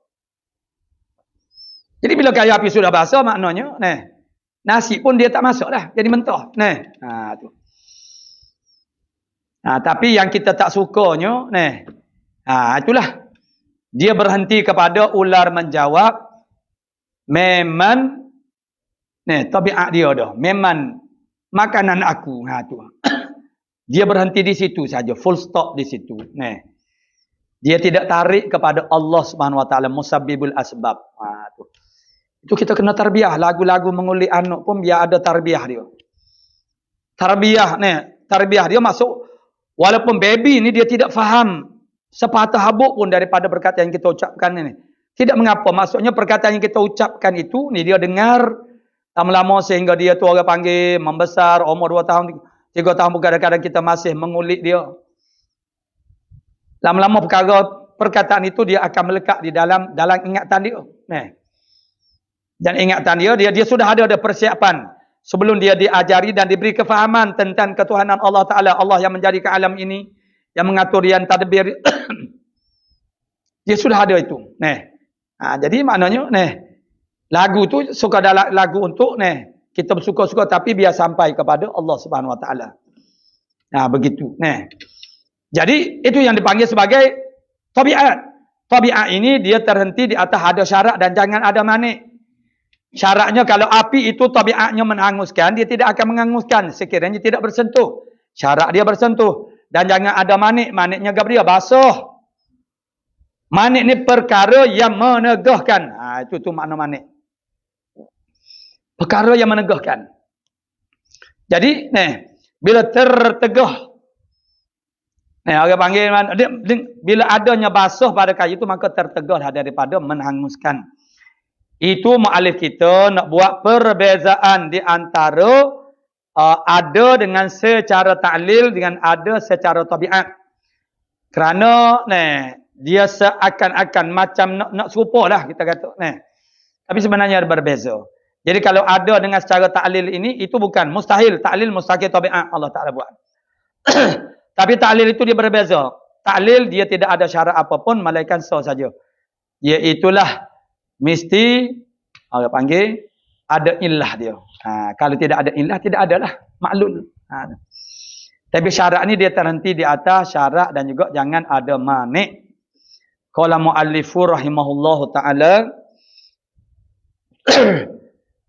Jadi bila kayu api sudah basah maknanya nasi pun dia tak masuk dah, jadi mentah. Tu. Tapi yang kita tak sukanya itulah dia berhenti kepada ular menjawab memang tabiat dia dah, memang makanan aku. Tu. Dia berhenti di situ saja, full stop di situ. Dia tidak tarik kepada Allah Subhanahu Wa Taala musabbibul asbab. Tu. Itu kita kena tarbiyah. Lagu-lagu mengulik anak pun biar ada tarbiyah dia. Tarbiyah dia masuk. Walaupun baby ni dia tidak faham sepatah habuk pun daripada perkataan yang kita ucapkan ini. Tidak mengapa. Maksudnya perkataan yang kita ucapkan itu, ni dia dengar lama-lama sehingga dia tu orang panggil, membesar, umur 2 tahun, 3 tahun pun kadang-kadang kita masih mengulik dia. Lama-lama perkataan itu dia akan melekat di dalam ingatan dia. Dan ingatan dia sudah ada persiapan. sebelum dia diajari dan diberi kefahaman tentang ketuhanan Allah Ta'ala, Allah yang menjadikan alam ini, yang mengatur, yang tadbir, dia sudah ada itu. Jadi maknanya, lagu tu suka ada lagu untuk, kita bersuka-suka tapi biar sampai kepada Allah Subhanahu Wa Ta'ala. Begitu. Jadi itu yang dipanggil sebagai tabiat. Tabiat ini dia terhenti di atas ada syarat dan jangan ada manik. Syaratnya kalau api itu tabiatnya menghanguskan, dia tidak akan menghanguskan sekiranya tidak bersentuh. Syarat dia bersentuh. Dan jangan ada manik. Maniknya apa dia? Basuh. Manik ni perkara yang menegahkan. Itu makna manik. Perkara yang menegahkan. Jadi, bila tertegah, orang panggil, bila adanya basuh pada kayu itu, maka tertegah daripada menghanguskan. Itu mu'alif kita nak buat perbezaan di antara ada dengan secara ta'lil dengan ada secara tabiat. Kerana dia seakan-akan macam nak serupa lah kita kata. Tapi sebenarnya berbeza. Jadi kalau ada dengan secara ta'lil ini, itu bukan mustahil. Ta'lil mustahil tabiat Allah Ta'ala buat. Tapi ta'lil itu dia berbeza. Ta'lil dia tidak ada syarat apapun, malaikat so saja. Iaitulah mesti orang panggil ada illah dia. Kalau tidak ada illah, tidak adalah maklul. Tapi syarat ni dia terhenti di atas syarat dan juga jangan ada manik. Qala muallifur rahimahullahu taala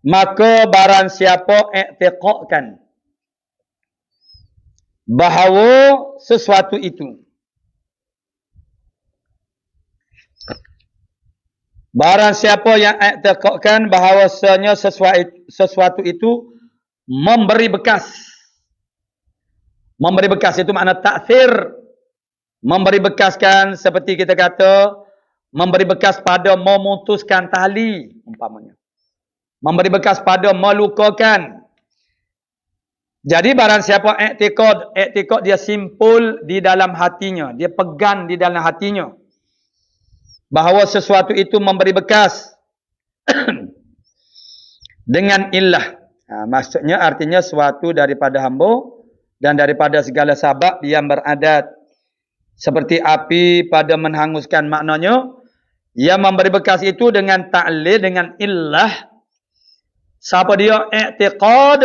maka barang siapa i'tiqadkan bahawa sesuatu itu, barang siapa yang i'tiqadkan bahawasanya sesuatu itu memberi bekas. Memberi bekas itu makna ta'thir. Memberi bekas kan seperti kita kata memberi bekas pada memutuskan tali umpamanya. Memberi bekas pada melukakan. Jadi barang siapa i'tiqad dia simpul di dalam hatinya, dia pegang di dalam hatinya bahawa sesuatu itu memberi bekas dengan illah. Maksudnya artinya suatu daripada hamba dan daripada segala sebab yang beradat seperti api pada menghanguskan. Maknanya yang memberi bekas itu dengan ta'lil, dengan illah. Siapa dia i'tiqad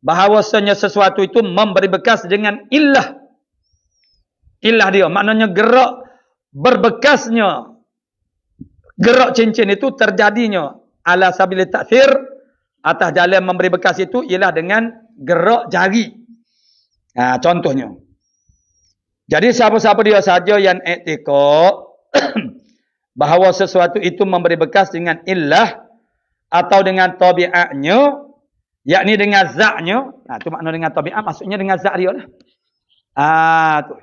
bahawasanya sesuatu itu memberi bekas dengan illah. Illah dia maknanya gerak berbekasnya, gerak cincin itu terjadinya ala sabili ta'thir, atas jalan memberi bekas itu ialah dengan gerak jari. Contohnya. Jadi siapa-siapa dia saja yang i'tiqad bahawa sesuatu itu memberi bekas dengan illah atau dengan tabiatnya, yakni dengan zatnya. Itu makna dengan tabiat, maksudnya dengan zat dia lah. Tu.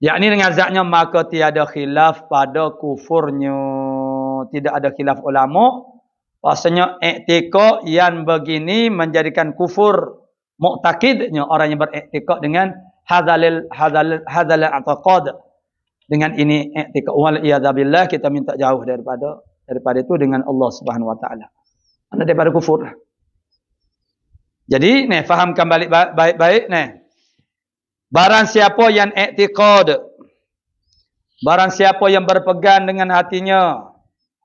Yakni dengan zatnya, maka tiada khilaf pada kufurnya. Tidak ada khilaf ulama. Maksudnya i'tiqad yang begini menjadikan kufur. Mu'taqidnya orang yang beriktikad dengan hadzal i'tiqad. Dengan ini i'tiqad. Wal iyadzabillah, kita minta jauh daripada itu dengan Allah Subhanahu Wa Taala. Mana daripada kufur. Jadi, fahamkan balik baik-baik. Barang siapa yang i'tiqad, barang siapa yang berpegang dengan hatinya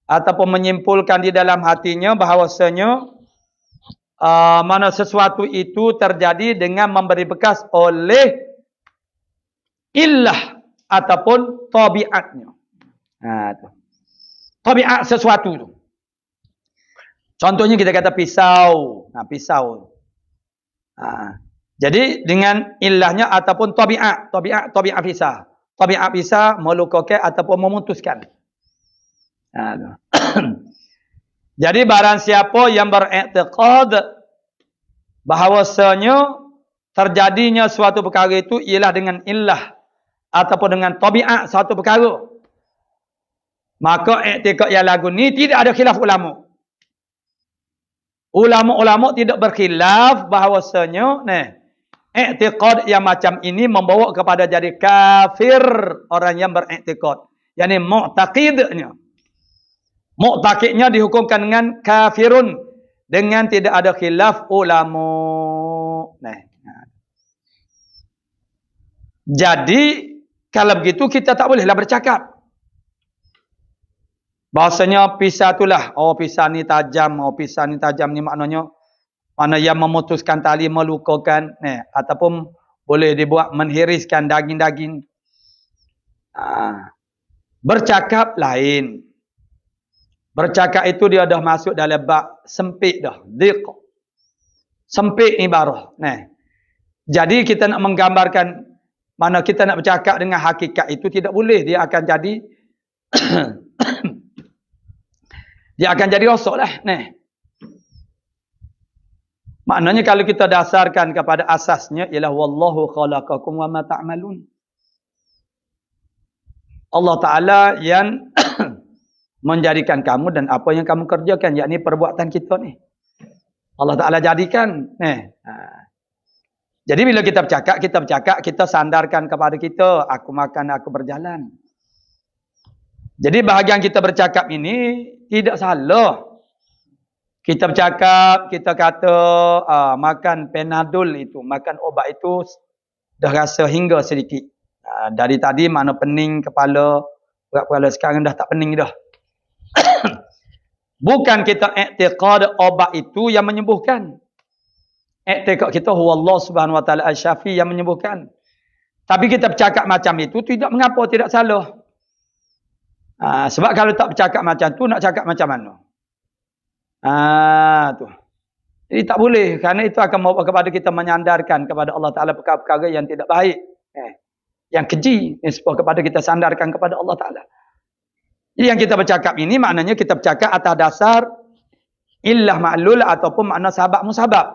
ataupun menyimpulkan di dalam hatinya bahawasanya mana sesuatu itu terjadi dengan memberi bekas oleh illah ataupun tabiatnya. Tabiat sesuatu itu. Contohnya kita kata pisau. Pisau. Jadi dengan ilahnya ataupun tabiat pisah. Tabiat pisah melukakan ataupun memutuskan. Jadi barang siapa yang beriktikad bahawasanya terjadinya suatu perkara itu ialah dengan illah ataupun dengan tabiat suatu perkara, maka i'tiqad yang lagu ni tidak ada khilaf ulama. Ulama-ulama tidak berkhilaf bahawasanya i'tiqad yang macam ini membawa kepada jadi kafir orang yang beriktikad. Yani mu'taqidnya. Mu'taqidnya dihukumkan dengan kafirun. dengan tidak ada khilaf ulama. Nah. Jadi kalau begitu kita tak bolehlah bercakap. Bahasanya pisah itulah, pisah ni tajam, pisah ni tajam ni maknanya mana yang memutuskan tali melukakan, ataupun boleh dibuat menghiriskan daging-daging. Bercakap lain. Bercakap itu dia dah masuk dalam bab sempit dah, diq. Sempit ibarah. Jadi kita nak menggambarkan mana kita nak bercakap dengan hakikat itu tidak boleh, dia akan jadi dia akan jadi rosak lah. Maknanya kalau kita dasarkan kepada asasnya ialah wallahu khalaqakum wa ma ta'malun. Allah Ta'ala yang menjadikan kamu dan apa yang kamu kerjakan, yakni perbuatan kita ni. Allah Ta'ala jadikan. Jadi bila kita bercakap, kita sandarkan kepada kita, aku makan, aku berjalan. Jadi bahagian kita bercakap ini tidak salah. Kita bercakap, kita kata makan Panadol itu, makan obat itu dah rasa hingga sedikit. Dari tadi mana pening kepala, berat kepala, sekarang dah tak pening dah. Bukan kita i'tiqad obat itu yang menyembuhkan. I'tiqad kita huwallah subhanahu wa ta'ala asy-syafi yang menyembuhkan. Tapi kita bercakap macam itu tidak mengapa, tidak salah. Sebab kalau tak bercakap macam tu, nak cakap macam mana? Tu. Jadi tak boleh, kerana itu akan membawa kepada kita menyandarkan kepada Allah Ta'ala perkara-perkara yang tidak baik. Yang keji, nisbah kepada kita sandarkan kepada Allah Ta'ala. Jadi yang kita bercakap ini maknanya kita bercakap atas dasar illah ma'lul ataupun makna sabab musabab.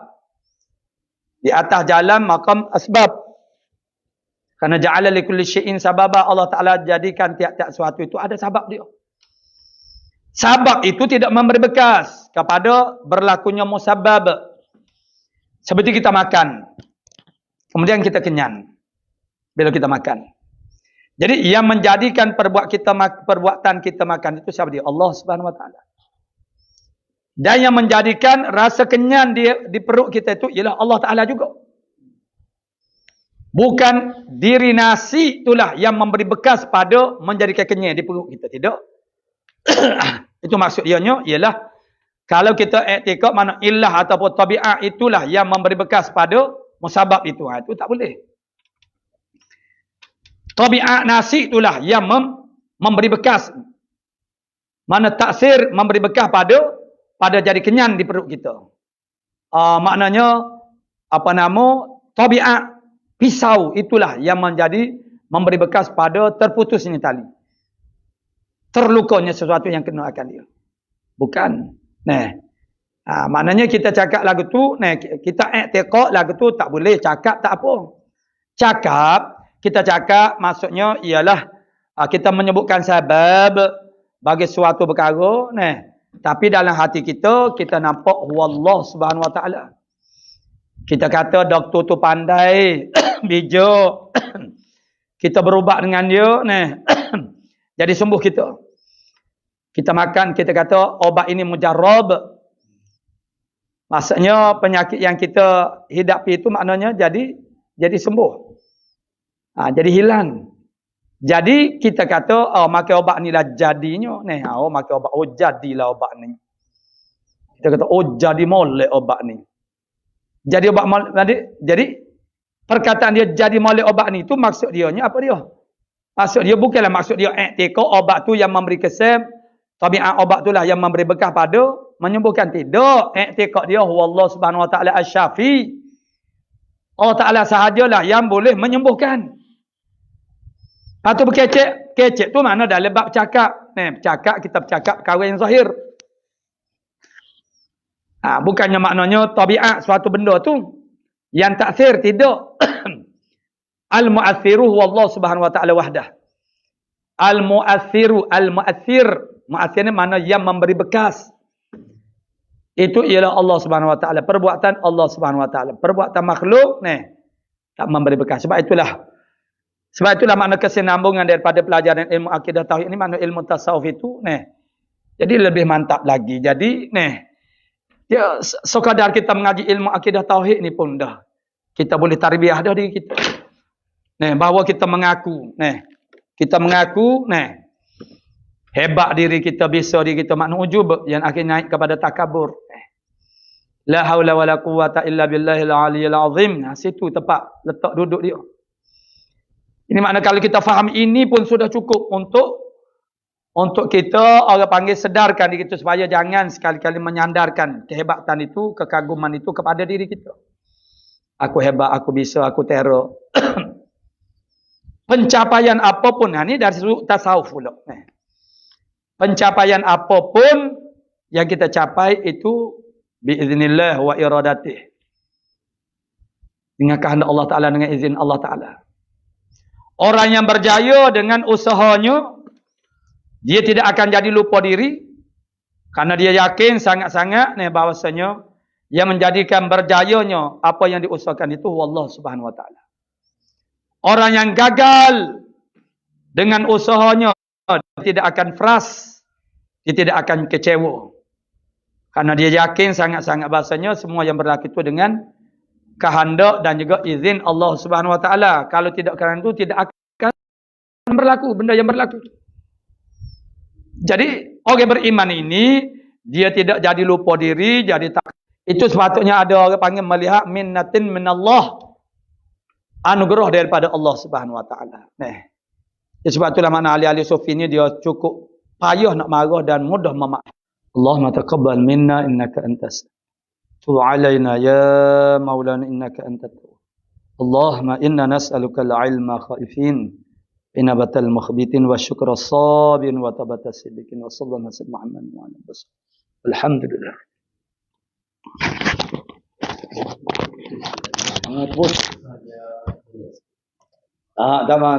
Di atas jalan maqam asbab. Kerana ja'ala likulli syai'in sababa, Allah Ta'ala jadikan tiap-tiap sesuatu itu ada sabab dia. Sabab itu tidak memberi bekas kepada berlakunya musabab. Seperti kita makan. Kemudian kita kenyang. Bila kita makan. Jadi yang menjadikan perbuatan kita makan itu siapa dia? Allah Subhanahu Wa Ta'ala. Dan yang menjadikan rasa kenyang di perut kita itu ialah Allah Ta'ala juga. Bukan diri nasi itulah yang memberi bekas pada menjadikan kenyang di perut kita. Tidak. Itu maksud ianya ialah kalau kita i'tiqad mana illah ataupun tabiat itulah yang memberi bekas pada musabab itu. Itu tak boleh. Tabiat nasi itulah yang memberi bekas. Mana taksir memberi bekas pada jadi kenyang di perut kita. Maknanya tabiat pisau itulah yang memberi bekas pada terputusnya tali. Terlukanya sesuatu yang kena akan dia. Bukan. Maknanya kita cakap lagu tu, kita i'tiqad lagu tu tak boleh, cakap tak apa. Kita cakap maksudnya ialah kita menyebutkan sebab bagi suatu perkara, tapi dalam hati kita nampak wallah Subhanahu Wa Ta'ala. Kita kata doktor tu pandai, bijak. Kita berubat dengan dia, jadi sembuh kita. Kita makan, kita kata obat ini mujarrab. Maksudnya penyakit yang kita hidapi itu maknanya jadi sembuh. Jadi hilang. Jadi kita kata makan obat ni lah jadinya. Makan obat, jadilah obat ni. Kita kata jadi molek obat ni. Jadi obat molek. Jadi perkataan dia jadi molek obat ni itu maksud dia nya apa dia? Maksud dia bukanlah maksud dia i'tiqad obat tu yang memberi kesan, tabiat obat itulah yang memberi bekas pada menyembuhkan. Tidak. I'tiqad dia Allah Subhanahu Wa Ta'ala asy-syafi. Allah Ta'ala sahajalah yang boleh menyembuhkan. Atau berkecek. Kecek tu mana dalam bab cakap. Bercakap, kita bercakap perkara yang zahir. Bukannya maknanya tabiat suatu benda tu yang taksir, tidak. Al-mu'athiru wallahu Subhanahu Wa Ta'ala wahdah. Al-mu'athiru, al-mu'athir. Mu'athir ni mana yang memberi bekas. Itu ialah Allah Subhanahu Wa Ta'ala. Perbuatan Allah Subhanahu Wa Ta'ala. Perbuatan makhluk tak memberi bekas. Sebab itulah makna kesinambungan daripada pelajaran ilmu akidah tauhid ini, makna ilmu tasawuf itu jadi lebih mantap lagi. Jadi Dia sekadar kita mengaji ilmu akidah tauhid ni pun dah. Kita boleh tarbiyah dah diri kita. Bahawa kita mengaku. Kita mengaku. Hebat diri kita, bisa diri kita makna ujub. Yang akhirnya naik kepada takabur. La haula wa la quwata illa billahil aliyil azim. Situ tempat letak duduk dia. Ini makna kalau kita faham ini pun sudah cukup untuk kita orang panggil sedarkan diri kita supaya jangan sekali-kali menyandarkan kehebatan itu, kekaguman itu kepada diri kita. Aku hebat, aku bisa, aku terok. Pencapaian apapun, ini dari sudut tasawuf pula. Pencapaian apapun yang kita capai itu biiznillah wa iradatih. Dengan kehendak Allah Ta'ala, dengan izin Allah Ta'ala. Orang yang berjaya dengan usahanya, dia tidak akan jadi lupa diri. Karena dia yakin sangat-sangat bahawasanya yang menjadikan berjayanya apa yang diusahakan itu Allah Subhanahu Wa Ta'ala. Orang yang gagal dengan usahanya, dia tidak akan frust. Dia tidak akan kecewa. Karena dia yakin sangat-sangat bahasanya semua yang berlaku itu dengan kehendak dan juga izin Allah Subhanahu Wa Ta'ala. Kalau tidak kerana itu tidak akan berlaku benda yang berlaku. Jadi orang beriman ini dia tidak jadi lupa diri, jadi tak. Itu sepatutnya ada orang panggil melihat minnatin minallah, anugerah daripada Allah Subhanahu Wa Ta'ala. Sebab itulah mana ahli-ahli sufi ini dia cukup payah nak marah dan mudah memaafkan. Allahumma taqabbal minna innaka antas. Tub alaina ya maulana innaka antat. Allahumma inna nas'aluka al-ilma khaifin, inabatal mukhbitin wa syukra sabirin wa tabata sidikin wa sallallahu alaihi Muhammad wa ala alihi. Alhamdulillah. Terus.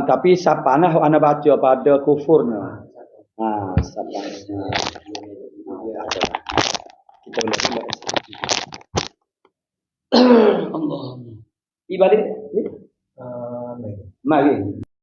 Tapi sapanah ana baca pada kufurnya. Sapanah. Kita boleh Allah. Ibadah. Mari.